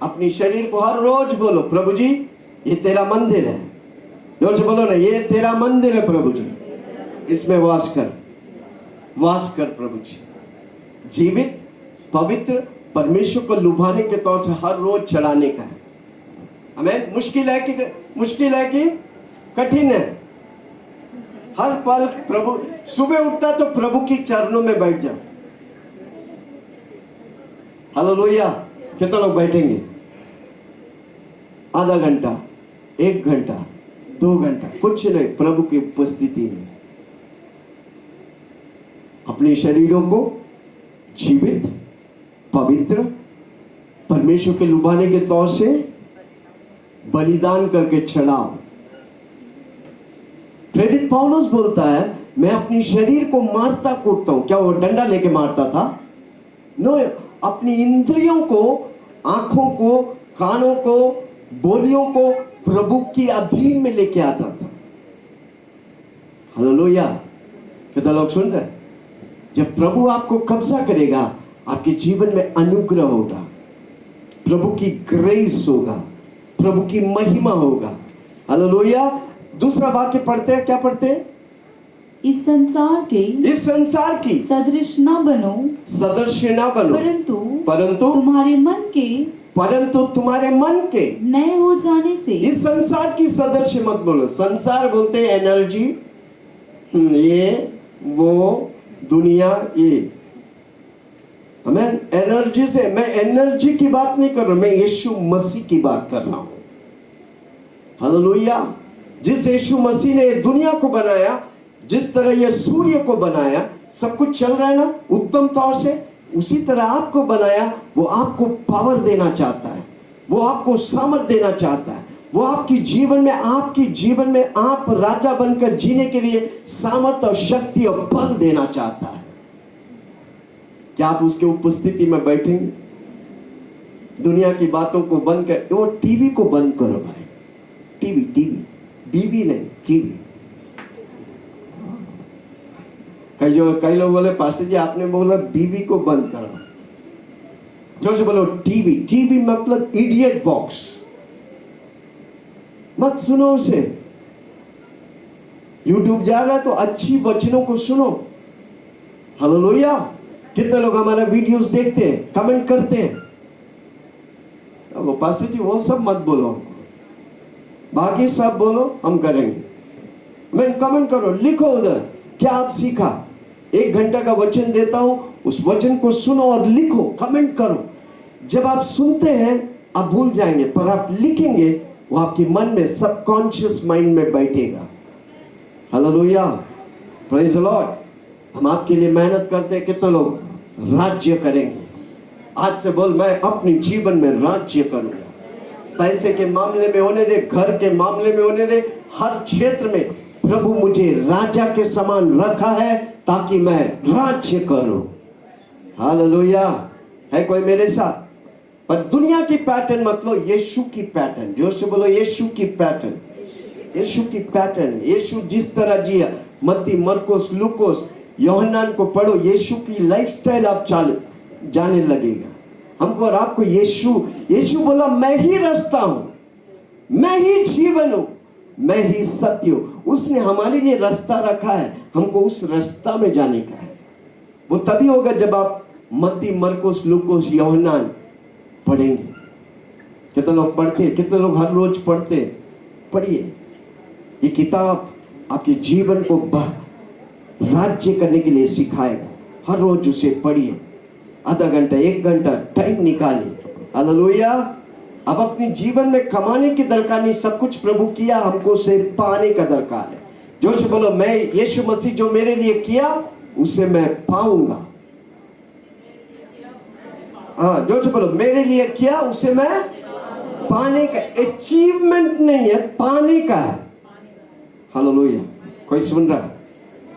अपनी शरीर को हर रोज बोलो, प्रभु जी ये तेरा मंदिर है। जोर से बोलो ना, ये तेरा मंदिर है प्रभु जी, इसमें वास कर प्रभु जी। जीवित, पवित्र, परमेश्वर को लुभाने के तौर से हर रोज चढ़ाने का है। हमें मुश्किल है कि कठिन है। हर पल प्रभु, सुबह उठता तो प्रभु की चरणों में बैठ जाओ। हालेलुया। कितने लोग बैठेंगे? आधा घंटा, 1 घंटा, 2 घंटा, कुछ नहीं, प्रभु की उपस्थिति में अपने शरीरों को जीवित, पवित्र, परमेश्वर के लुभाने के तौर से बलिदान करके चढ़ाओ। प्रेरित पौलुस बोलता है, मैं अपनी शरीर को मारता कूटता हूं। क्या वो डंडा लेके मारता था? नो, अपनी इंद्रियों को, आंखों को, कानों को, बोलियों को प्रभु की अधीन में लेके आता था। हालेलुया। कितना लोग सुन रहे? जब प्रभु आपको कब्जा करेगा, आपके जीवन में अनुग्रह होगा, प्रभु की ग्रेस होगा, प्रभु की महिमा होगा। हालेलुया। दूसरा वाक्य पढ़ते हैं, क्या पढ़ते हैं? इस संसार की सदृश न बनो, परंतु तुम्हारे मन के नए हो जाने से। इस संसार की सदृश मत बोलो। संसार बोलते हैं एनर्जी, ये वो दुनिया, ये हमें एनर्जी से, मैं एनर्जी की बात नहीं कर रहा, मैं यीशु मसीह की बात कर रहा हूं। हालेलुया। जिस यीशु मसीह ने दुनिया को बनाया, जिस तरह ये सूर्य को बनाया, सब कुछ चल रहा है ना उत्तम तौर से, उसी तरह आपको बनाया। वो आपको पावर देना चाहता है, वो आपको सामर्थ्य देना चाहता है, वो आपके जीवन में आप राजा बनकर जीने के लिए सामर्थ्य और शक्ति और बल देना चाहता है। क्या आप उसके उपस्थिति में बैठेंगे? दुनिया की बातों को बंद कर, वो टीवी को बंद करो भाई। टीवी, बीवी नहीं, टीवी। कई लोग बोले, पास्टर जी आपने बोला बीवी को बंद करो। जोर से बोलो, टीवी मतलब इडियट बॉक्स। मत सुनो उसे। यूट्यूब जा रहा है तो अच्छी वचनों को सुनो। हालेलुया। कितने लोग हमारा वीडियोस देखते हैं, कमेंट करते हैं? अब पास्टर जी वो सब मत बोलो हमको, बाकी सब बोलो, हम करेंगे। मैं कमेंट करो, लिखो उधर क्या आप सीखा। 1 घंटा का वचन देता हूं, उस वचन को सुनो और लिखो, कमेंट करो। जब आप सुनते हैं आप भूल जाएंगे, पर आप लिखेंगे, वो आपके मन में, सबकॉन्शियस माइंड में बैठेगा। Hallelujah, praise the Lord. हम आपके लिए मेहनत करते हैं। कितने लोग राज्य करेंगे? आज से बोल, मैं अपने जीवन में राज्य करूंगा। पैसे के मामले में होने दे, घर के मामले में होने दे, हर क्षेत्र में प्रभु मुझे राजा के समान रखा है ताकि मैं राज्य करूं। हालेलुया। है कोई मेरे साथ? पर दुनिया की पैटर्न मत लो, यीशु की पैटर्न। जोर से बोलो, यीशु की पैटर्न। यीशु की पैटर्न। यीशु जिस तरह जिया, मत्ती, मरकुस, लूकोस, यूहन्ना को पढ़ो, यीशु की लाइफस्टाइल आप जाने लगेगा। हमको और आपको यीशु बोला, मैं ही रास्ता हूं, मैं ही जीवन हूं, मैं ही सत्य हूँ। उसने हमारे लिए रास्ता रखा है, हमको उस रास्ता में जाने का है। वो तभी होगा जब आप मत्ती, मरकुस, लूकोस, यूहन्ना पढ़ेंगे। कितने लोग पढ़ते, कितने लोग हर रोज पढ़ते? पढ़िए। ये किताब आपके जीवन को राज्य करने के लिए सिखाएगा। हर रोज उसे पढ़िए, आधा घंटा, 1 घंटा टाइम निकालिए। हालेलुया। अब अपने जीवन में कमाने की दरकार नहीं, सब कुछ प्रभु किया, हमको उसे पाने का दरकार है। जोर से बोलो, मैं यीशु मसीह जो मेरे लिए किया उसे मैं पाऊंगा। हाँ, जोर से बोलो, मेरे लिए किया उसे मैं पाने का। अचीवमेंट नहीं है, पाने का है। हालेलुया। कोई सुन रहा है?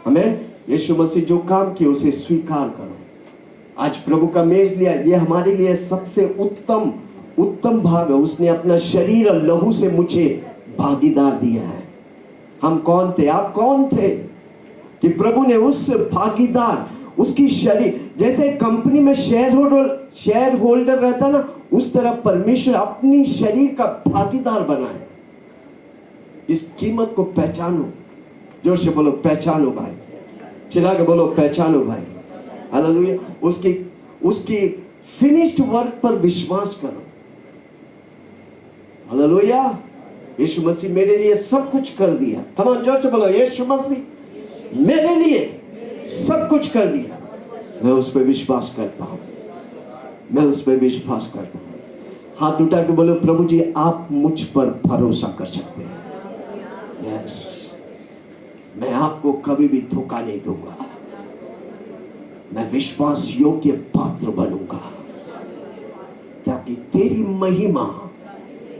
हमें यीशु मसीह जो काम किया उसे स्वीकार करो। आज प्रभु का मेज लिया, ये हमारे लिए सबसे उत्तम भाग है। उसने अपना शरीर और लहू से मुझे भागीदार दिया है। हम कौन थे? आप कौन थे कि प्रभु ने उस भागीदार, उसकी शरीर, जैसे कंपनी में शेयर होल्डर रहता ना, उस तरह परमेश्वर अपनी शरीर का भागीदार बनाए। इस कीमत को पहचानो। जोर से बोलो, पहचानो भाई। चिल्ला के बोलो, पहचानो भाई। हालेलुया। उसकी फिनिश्ड वर्क पर विश्वास करो। हालेलुया। यीशु मसीह मेरे लिए सब कुछ कर दिया। तमाम जोर से बोलो, यीशु मसीह मेरे लिए सब कुछ कर दिया। मैं उस पर विश्वास करता हूं, मैं उस पर विश्वास करता हूं। हाथ उठा के बोलो, प्रभु जी आप मुझ पर भरोसा कर सकते हैं। यस, मैं आपको कभी भी धोखा नहीं दूंगा। मैं विश्वास योग्य पात्र बनूंगा, ताकि तेरी महिमा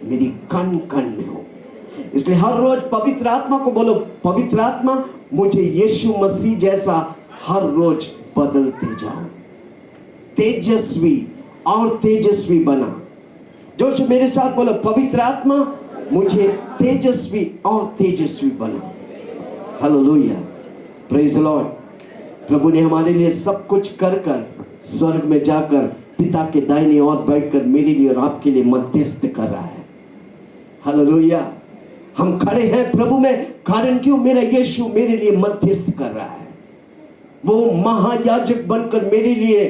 मेरी कण कण में हो। इसलिए हर रोज पवित्र आत्मा को बोलो, पवित्र आत्मा मुझे यीशु मसीह जैसा हर रोज बदलते जाओ, तेजस्वी और तेजस्वी बना। जोर से मेरे साथ बोलो, पवित्र आत्मा मुझे तेजस्वी और तेजस्वी बना। Hallelujah, praise the Lord. प्रभु ने हमारे लिए सब कुछ कर स्वर्ग में जाकर पिता के दाहिने ओर बैठकर मेरे लिए और आपके लिए मध्यस्थ कर रहा है। हालेलुया। हम खड़े हैं प्रभु में, कारण क्यों? मेरा यीशु मेरे लिए मध्यस्थ कर रहा है। वो महायाजक बनकर मेरे लिए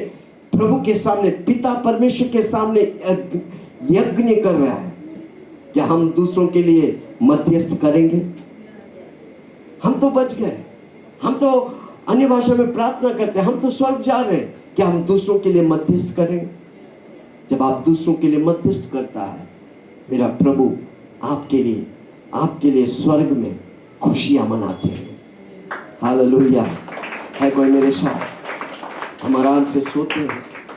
प्रभु के सामने, पिता परमेश्वर के सामने यज्ञ कर रहा है। क्या हम दूसरों के लिए मध्यस्थ करेंगे? हम तो बच गए, हम तो अन्य भाषा में प्रार्थना करते हैं, हम तो स्वर्ग जा रहे हैं। क्या हम दूसरों के लिए मध्यस्थ करेंगे? जब आप दूसरों के लिए मध्यस्थ करता है मेरा प्रभु, आपके लिए स्वर्ग में खुशियां मनाते हैं। हालेलुया। है कोई मेरे साथ? हम आराम से सोते हैं,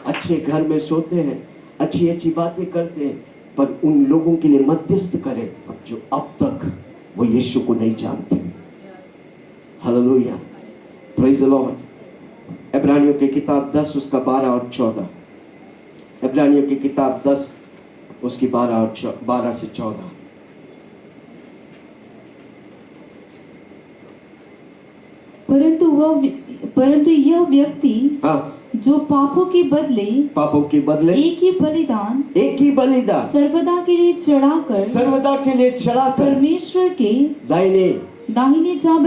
अच्छे घर में सोते हैं, अच्छी अच्छी बातें करते हैं, पर उन लोगों के लिए मध्यस्थ करें जो अब तक वो यीशु को नहीं जानते। Hallelujah, praise the Lord. इब्रानियों की किताब 10 उसका 12 और 14। इब्रानियों की किताब 10 उसकी 12 से 14। परंतु यह व्यक्ति जो पापों के बदले एक ही बलिदान सर्वदा के लिए चढ़ाकर परमेश्वर के दाहिने जा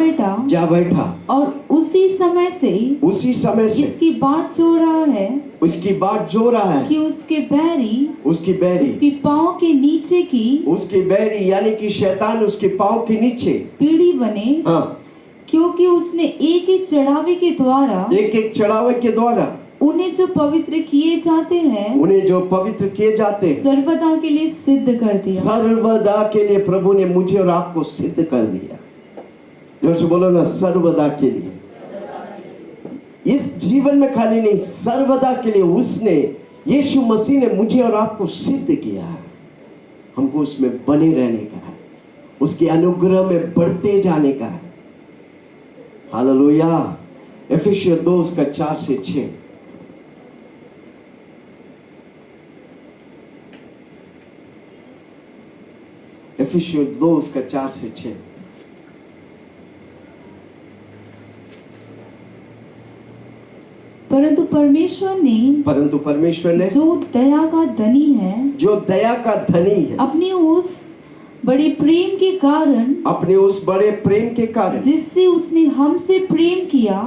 बैठा और उसी समय से इसकी बाट जो रहा है कि उसके बैरी उसके पाँव के नीचे की, उसके बैरी यानी कि शैतान उसके पाँव के नीचे पीढ़ी बने। क्योंकि उसने एक एक चढ़ावे के द्वारा उन्हें जो पवित्र किए जाते हैं सर्वदा के लिए सिद्ध कर दिया। सर्वदा के लिए प्रभु ने मुझे और आपको सिद्ध कर दिया। जोर से बोलो ना, सर्वदा के लिए। इस जीवन में खाली नहीं, सर्वदा के लिए उसने, यीशु मसीह ने मुझे और आपको सिद्ध किया है। हमको उसमें बने रहने का है, उसके अनुग्रह में बढ़ते जाने का है। हालेलुया। एफिसियों 2 उसका 4 से 6। एफिसियों 2 उसका 4 से 6। परंतु परमेश्वर ने जो दया का धनी है अपनी उस बड़े प्रेम के कारण, अपने उस बड़े प्रेम के कारण, जिससे उसने हमसे प्रेम किया,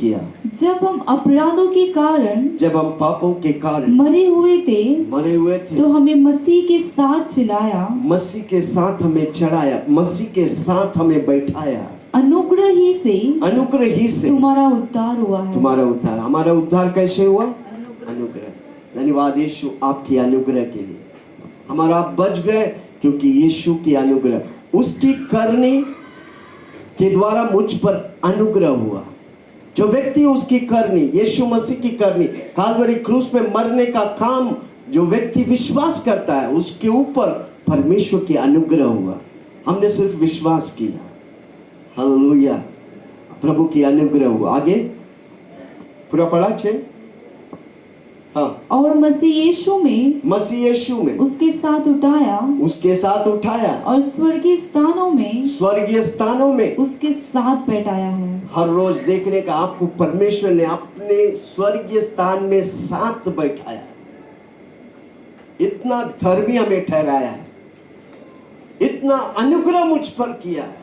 किया, जब हम अपराधों के कारण, जब हम पापों के कारण मरे हुए थे, तो हमें मसीह के साथ जिलाया, मसीह के साथ हमें चढ़ाया, मसीह के साथ हमें बैठाया। अनुग्रह ही से तुम्हारा उद्धार हुआ है। तुम्हारा उद्धार, हमारा उद्धार कैसे हुआ? अनुग्रह। धन्यवाद यीशु आपकी अनुग्रह के लिए। हमारा आप बच गए क्योंकि यीशु की अनुग्रह, उसकी करनी के द्वारा मुझ पर अनुग्रह हुआ। जो व्यक्ति उसकी करनी, यीशु मसीह की करनी, काल्वरी क्रूस पे मरने का काम जो व्यक्ति विश्वास करता है, उसके ऊपर परमेश्वर की अनुग्रह हुआ। हमने सिर्फ विश्वास किया। हालेलुया, प्रभु की अनुग्रह हुआ। आगे पूरा पढ़ा छे। हाँ, और मसीह यीशु में उसके साथ उठाया और स्वर्गीय स्थानों में उसके साथ बैठाया है। हर रोज देखने का आपको परमेश्वर ने अपने स्वर्गीय स्थान में साथ बैठाया। इतना धर्मी हमें ठहराया है, इतना अनुग्रह मुझ पर किया है।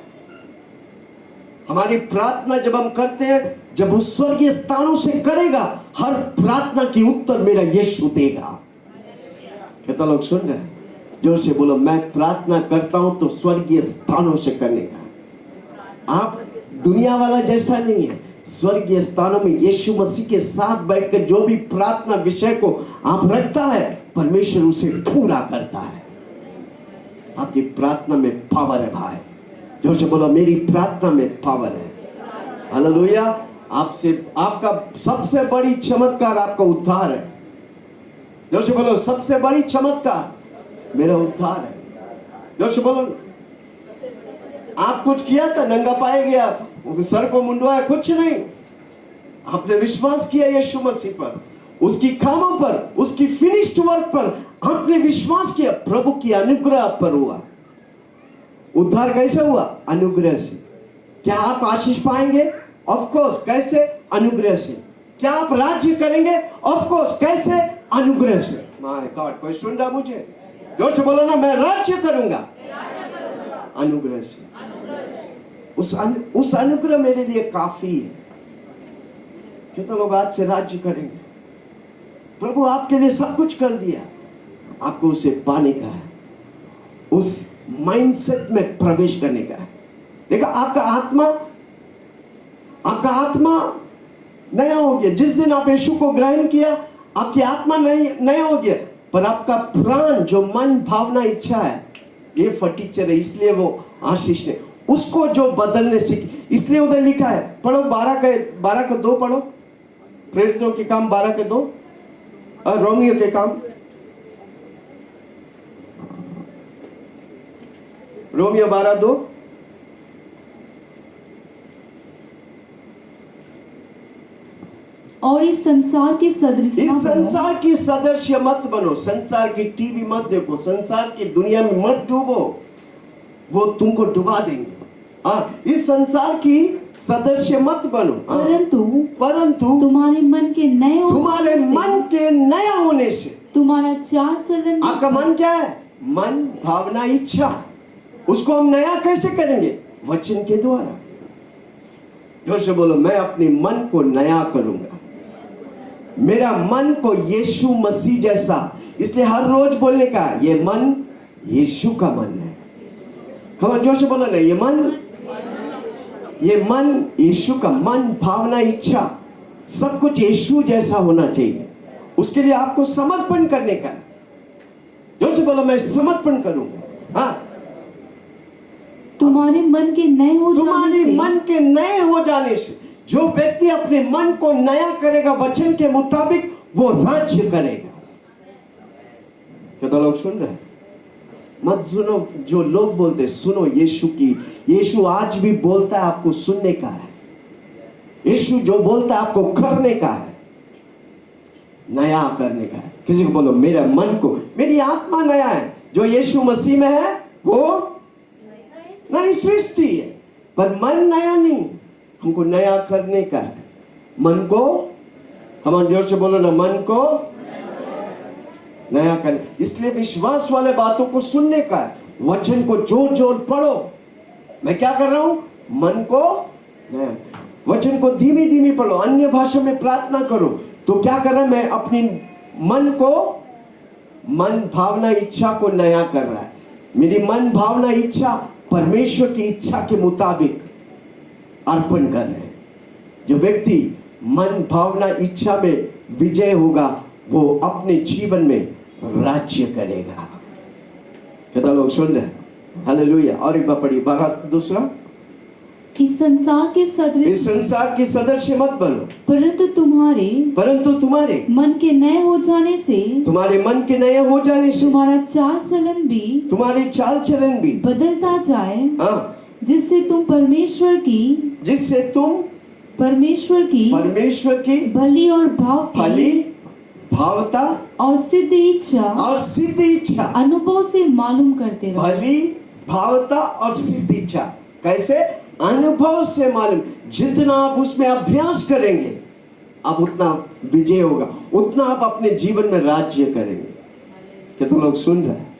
हमारी प्रार्थना जब हम करते हैं, जब उस स्वर्गीय स्थानों से करेगा, हर प्रार्थना की उत्तर मेरा यीशु देगा। कितना लोग सुन रहे हैं? जोर से बोलो, मैं प्रार्थना करता हूं तो स्वर्गीय स्थानों से करने का। आप दुनिया वाला जैसा नहीं है। स्वर्गीय स्थानों में यीशु मसीह के साथ बैठकर जो भी प्रार्थना विषय को आप रखता है, परमेश्वर उसे पूरा करता है। आपकी प्रार्थना में पावर है भाई। जोर से बोलो, मेरी प्रार्थना में पावर है। हालेलुया। आपसे आपका सबसे बड़ी चमत्कार आपका उद्धार है। जोर से बोलो, सबसे बड़ी चमत्कार मेरा उद्धार है। जोर से बोलो, आप कुछ किया था? नंगा पाए गया, सर को मुंडवाया? कुछ नहीं। आपने विश्वास किया यीशु मसीह पर, उसकी कामों पर, उसकी फिनिश्ड वर्क पर आपने विश्वास किया। प्रभु की अनुग्रह आप पर हुआ। उद्धार कैसे हुआ? अनुग्रह से। क्या आप आशीष पाएंगे? Of course. कैसे? अनुग्रह से। क्या आप राज्य करेंगे? Of course. कैसे? अनुग्रह से। माय गॉड, कोई सुन रहा मुझे? जोर से बोलो ना, मैं राज्य करूंगा अनुग्रह से। उस अनुग्रह मेरे लिए काफी है। कितने लोग आज से राज्य करेंगे? प्रभु आपके लिए सब कुछ कर दिया, आपको उसे पाने का है, उस माइंडसेट में प्रवेश करने का है। देखा, आपका आत्मा नया हो गया। जिस दिन आप यीशु को ग्रहण किया, आपकी आत्मा नया हो गया, पर आपका प्राण, जो मन, भावना, इच्छा है, ये फटीचर है। इसलिए वो आशीष ने उसको जो बदलने सीख, इसलिए उधर लिखा है, पढ़ो 12:2 पढ़ो। प्रेरितों के काम 12:2 और रोमियो के काम, रोमियो 12:2। और इस संसार की सदृश्य मत बनो। संसार की टीवी मत देखो, संसार की दुनिया में मत डूबो, वो तुमको डुबा देंगे। इस संसार की सदस्य मत बनो, परंतु तुम्हारे मन के नया होने से तुम्हारा चाल चलन। आपका मन क्या है? मन, भावना, इच्छा, उसको हम नया कैसे करेंगे? वचन के द्वारा। जोर से बोलो, मैं अपने मन को नया करूंगा। मेरा मन को यीशु मसीह जैसा, इसलिए हर रोज बोलने का, ये मन यीशु का मन है। खबर जोर से बोलो ना, ये मन यीशु का मन, भावना, इच्छा, सब कुछ यीशु जैसा होना चाहिए। उसके लिए आपको समर्पण करने का है। जोर से बोलो, मैं समर्पण करूंगा। हाँ, तुम्हारे मन के नए हो जाने से जो व्यक्ति अपने मन को नया करेगा, वचन के मुताबिक, वो राज्य करेगा। क्या लोग सुन रहे हैं? मत सुनो जो लोग बोलते, सुनो यीशु आज भी बोलता है, आपको सुनने का है। यीशु जो बोलता है आपको करने का है, नया करने का है। किसी को बोलो, मेरा मन को, मेरी आत्मा नया है। जो यीशु मसीह में है वो नई सृष्टि है, पर मन नया नहीं। हमको नया करने का है। मन को, हम जोर से बोलो ना, मन को नया करने। इसलिए विश्वास वाले बातों को सुनने का है, वचन को जोर जोर पढ़ो। मैं क्या कर रहा हूं? मन को नया, वचन को धीमी धीमी पढ़ो, अन्य भाषा में प्रार्थना करो। तो क्या कर रहा है? मैं अपनी मन को, मन भावना इच्छा को नया कर रहा है। मेरी मन भावना इच्छा परमेश्वर की इच्छा के मुताबिक अर्पण कर रहे हैं। जो व्यक्ति मन भावना इच्छा में विजय होगा वो अपने जीवन में राज्य करेगा। कितना लोग सुन रहे हैं? हालेलुया। और एक बार पढ़िए, 12 इस संसार के सदृश, इस संसार के सदृश मत बनो, परंतु तुम्हारे मन के नए हो जाने से, तुम्हारे मन के नए हो जाने से तुम्हारा चाल चलन भी, तुम्हारी चाल चलन भी बदलता जाए, हाँ, जिससे तुम परमेश्वर की भली और भावता और सिद्ध इच्छा अनुभव से मालूम करते रहो। भली भावता और सिद्ध इच्छा कैसे? अनुभव से मालूम। जितना आप उसमें अभ्यास करेंगे आप उतना विजय होगा, उतना आप अपने जीवन में राज्य करेंगे। कितने लोग सुन रहे हैं?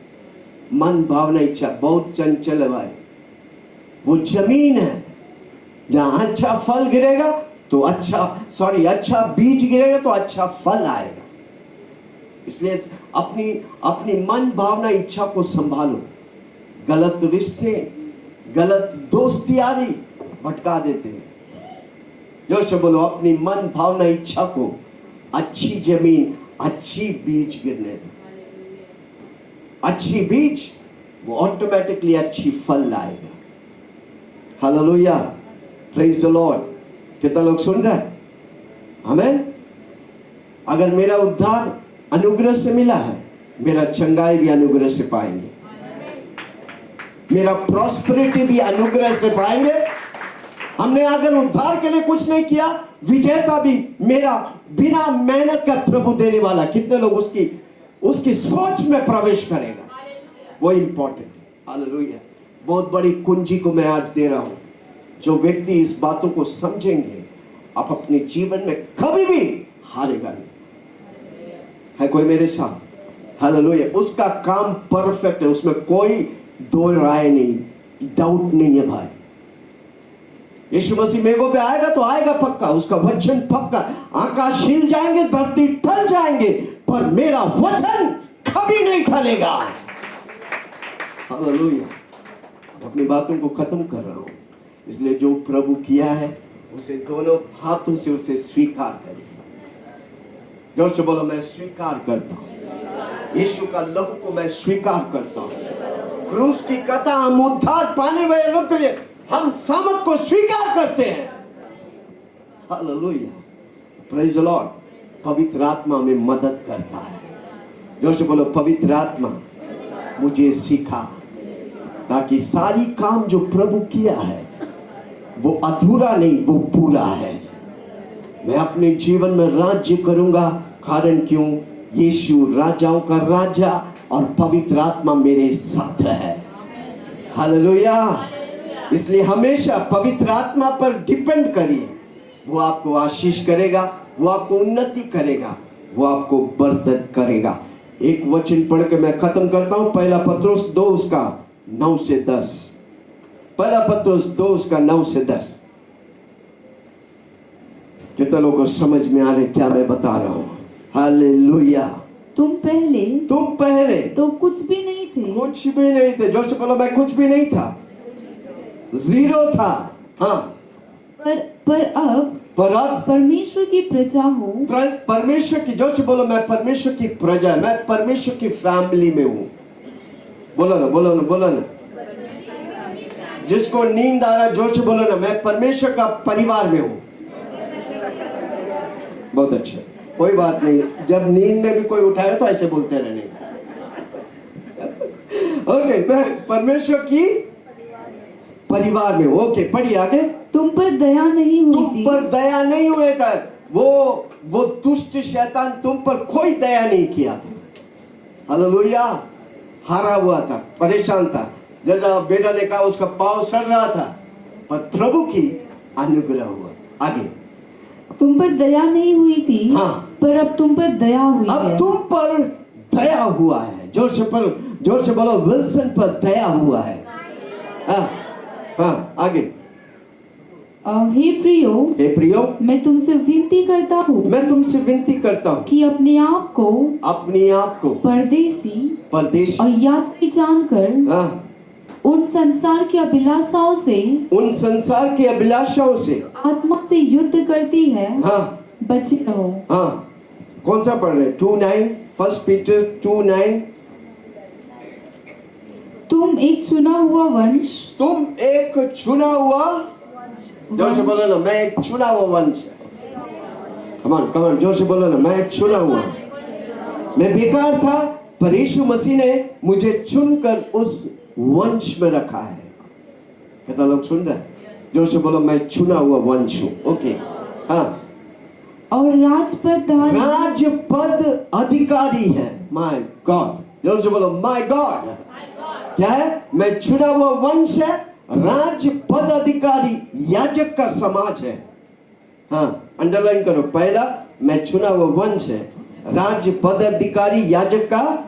मन भावना इच्छा बहुत चंचल है भाई। वो जमीन है जहां अच्छा फल गिरेगा तो अच्छा बीज गिरेगा तो अच्छा फल आएगा। इसलिए अपनी मन भावना इच्छा को संभालो। गलत रिश्ते, गलत दोस्ती यारी भटका देते हैं। जोर से बोलो, अपनी मन भावना इच्छा को अच्छी जमीन, अच्छी बीज गिरने दो। अच्छी बीज वो ऑटोमेटिकली अच्छी फल लाएगा। Hallelujah, praise the Lord. कितना लोग सुन रहे हैं? आमीन। अगर मेरा उद्धार अनुग्रह से मिला है, मेरा चंगाई भी अनुग्रह से पाएंगे, मेरा प्रॉस्पेरिटी भी अनुग्रह से पाएंगे। हमने अगर उद्धार के लिए कुछ नहीं किया, विजेता भी मेरा बिना मेहनत का प्रभु देने वाला। कितने लोग उसकी सोच में प्रवेश करेगा, वो इंपॉर्टेंट है। हालेलुया। बहुत बड़ी कुंजी को मैं आज दे रहा हूं। जो व्यक्ति इस बातों को समझेंगे, आप अपने जीवन में कभी भी हारेगा नहीं। है कोई मेरे साथ? हालेलुया। उसका काम परफेक्ट है, उसमें कोई दो राय नहीं, डाउट नहीं है भाई। यीशु मसीह मेघों पे आएगा तो आएगा पक्का, उसका वचन पक्का। आकाश हिल जाएंगे, धरती टल जाएंगे, पर मेरा वचन कभी नहीं टलेगा। हालेलुया। अपनी बातों को खत्म कर रहा हूं, इसलिए जो प्रभु किया है उसे दोनों हाथों से उसे स्वीकार करिए। जोर से बोलो, मैं स्वीकार करता हूं। यीशु का लहू को मैं स्वीकार करता हूं। क्रूस की कथा हम उद्धार पाने वाले लोग के लिए हम सामर्थ को स्वीकार करते हैं। Hallelujah, praise the Lord. पवित्र आत्मा में मदद करता है। जोर से बोलो, पवित्र आत्मा मुझे सिखा, ताकि सारी काम जो प्रभु किया है वो अधूरा नहीं, वो पूरा है। मैं अपने जीवन में राज्य करूंगा। कारण क्यों? यीशु राजाओं का राजा और पवित्र आत्मा मेरे साथ है। हालेलुया। इसलिए हमेशा पवित्र आत्मा पर डिपेंड करिए। वो आपको आशीष करेगा, वो आपको उन्नति करेगा, वो आपको बरकत करेगा। एक वचन पढ़ के मैं खत्म करता हूं। पहला पत्रोस 2 उसका 9 से 10। पहला पत्रोस 2 उसका 9 से 10। कितने लोगों को समझ में आ रहे क्या मैं बता रहा हूं? हालेलुया। तुम पहले तो कुछ भी नहीं थे। जोर से बोलो, मैं कुछ भी नहीं था, जीरो था। हाँ, पर अब परमेश्वर की प्रजा हो। परमेश्वर की, जोर से बोलो, मैं परमेश्वर की प्रजा, मैं परमेश्वर की फैमिली में हूं। बोलो ना। जिसको नींद आ रहा है जोर से बोलो ना, मैं परमेश्वर का परिवार में हूं। बहुत अच्छा, कोई बात नहीं। जब नींद में भी कोई उठाए तो ऐसे बोलते रहने। ओके, मैं परमेश्वर की परिवार में हूं। ओके, पढ़िए आगे। तुम पर दया नहीं हुई था। वो दुष्ट शैतान तुम पर कोई दया नहीं किया था। हालेलुया। हारा हुआ था, परेशान था। जैसा बेटा ने कहा, उसका पांव सड़ रहा था, पर प्रभु की अनुग्रह हुआ। आगे, तुम पर दया नहीं हुई थी, हाँ, पर अब तुम पर दया हुई है। अब तुम पर दया हुआ है। जोर से बोलो, विल्सन पर दया हुआ है। हाँ आगे। हे प्रियो, मैं तुमसे विनती करता हूँ कि अपने आप को परदेसी और यात्री जानकर उन संसार की अभिलाषाओं से आत्मा से युद्ध करती है बचे रहो। कौन सा पढ़ रहे? 2:9, 1 Peter 2:9। तुम एक चुना हुआ जोर से बोलो ना, मैं एक चुना हुआ वंश। कमान जोर से बोलो ना, मैं एक चुना हुआ। मैं बेकार था, पर यीशु मसीह ने मुझे चुनकर उस वंश में रखा है। कितना लोग सुन रहे हैं? जोर से बोलो, मैं चुना हुआ वंश हूँ। ओके, हाँ। और राजपद अधिकारी है। माय गॉड, जोर से बोलो, माय गॉड। क्या है? मैं चुना हुआ वंश है, राजपद अधिकारी, याजक का समाज है। हाँ, अंडरलाइन करो। पहला, मैं चुना हुआ वंश है, राजपद अधिकारी, याजक का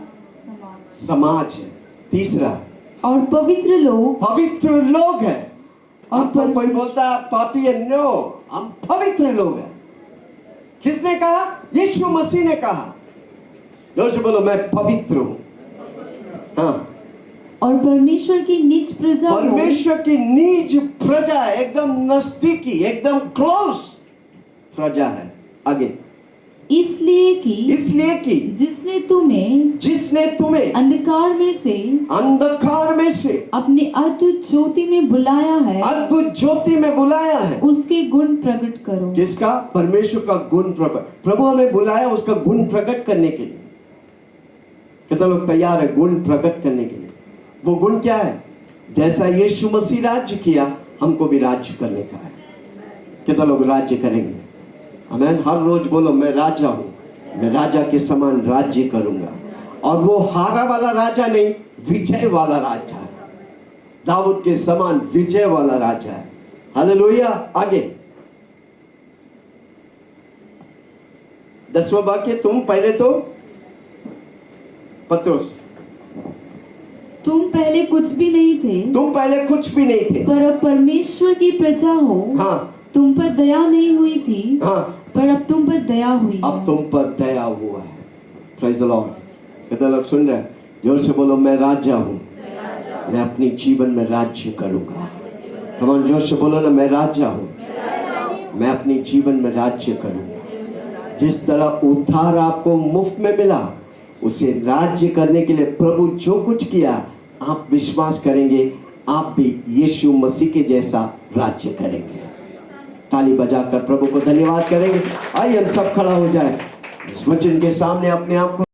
समाज है। तीसरा, और पवित्र लोग है। आपको कोई बोलता है पापी है? नो, हम पवित्र लोग हैं। किसने कहा? यीशु मसीह ने कहा। जोर से बोलो, मैं पवित्र हूं। हाँ। और परमेश्वर की नीच प्रजा है, एकदम नजदीकी, एकदम क्लोज प्रजा है। आगे। इसलिए कि जिसने तुम्हें अंधकार में से अपने अद्भुत ज्योति में बुलाया है, उसके गुण प्रकट करो। किसका? परमेश्वर का गुण प्रकट। प्रभु हमें बुलाया उसका गुण प्रकट करने के लिए। कितना लोग तैयार है गुण प्रकट करने के लिए? वो गुण क्या है? जैसा यीशु मसीह राज्य किया, हमको भी राज्य करने का है। कितना लोग राज्य करेंगे? आमीन। हर रोज बोलो, मैं राजा हूं, मैं राजा के समान राज्य करूंगा। और वो हारा वाला राजा नहीं, विजय वाला राजा है। दाऊद के समान विजय वाला राजा है। हालेलुया। आगे 10वां वाक्य। तुम पहले कुछ भी नहीं थे, पर अब परमेश्वर की प्रजा हो। हाँ। तुम पर दया नहीं हुई थी, हाँ। पर अब तुम पर दया हुई है। अब तुम पर दया हुआ है। Praise the Lord. कितना लोग सुन रहे हैं? जोर से बोलो, मैं राजा हूं, मैं अपने जीवन में राज्य करूंगा। कम ऑन, जोर से बोलो ना, मैं राजा हूं, मैं अपने जीवन में राज्य करूंगा। जिस तरह उद्धार आपको मुफ्त में मिला, उसे राज्य करने के लिए प्रभु जो कुछ किया, आप विश्वास करेंगे, आप भी यीशु मसीह के जैसा राज्य करेंगे। ताली बजाकर प्रभु को धन्यवाद करेंगे। आइए हम सब खड़ा हो जाए, इस वचन के सामने अपने आप को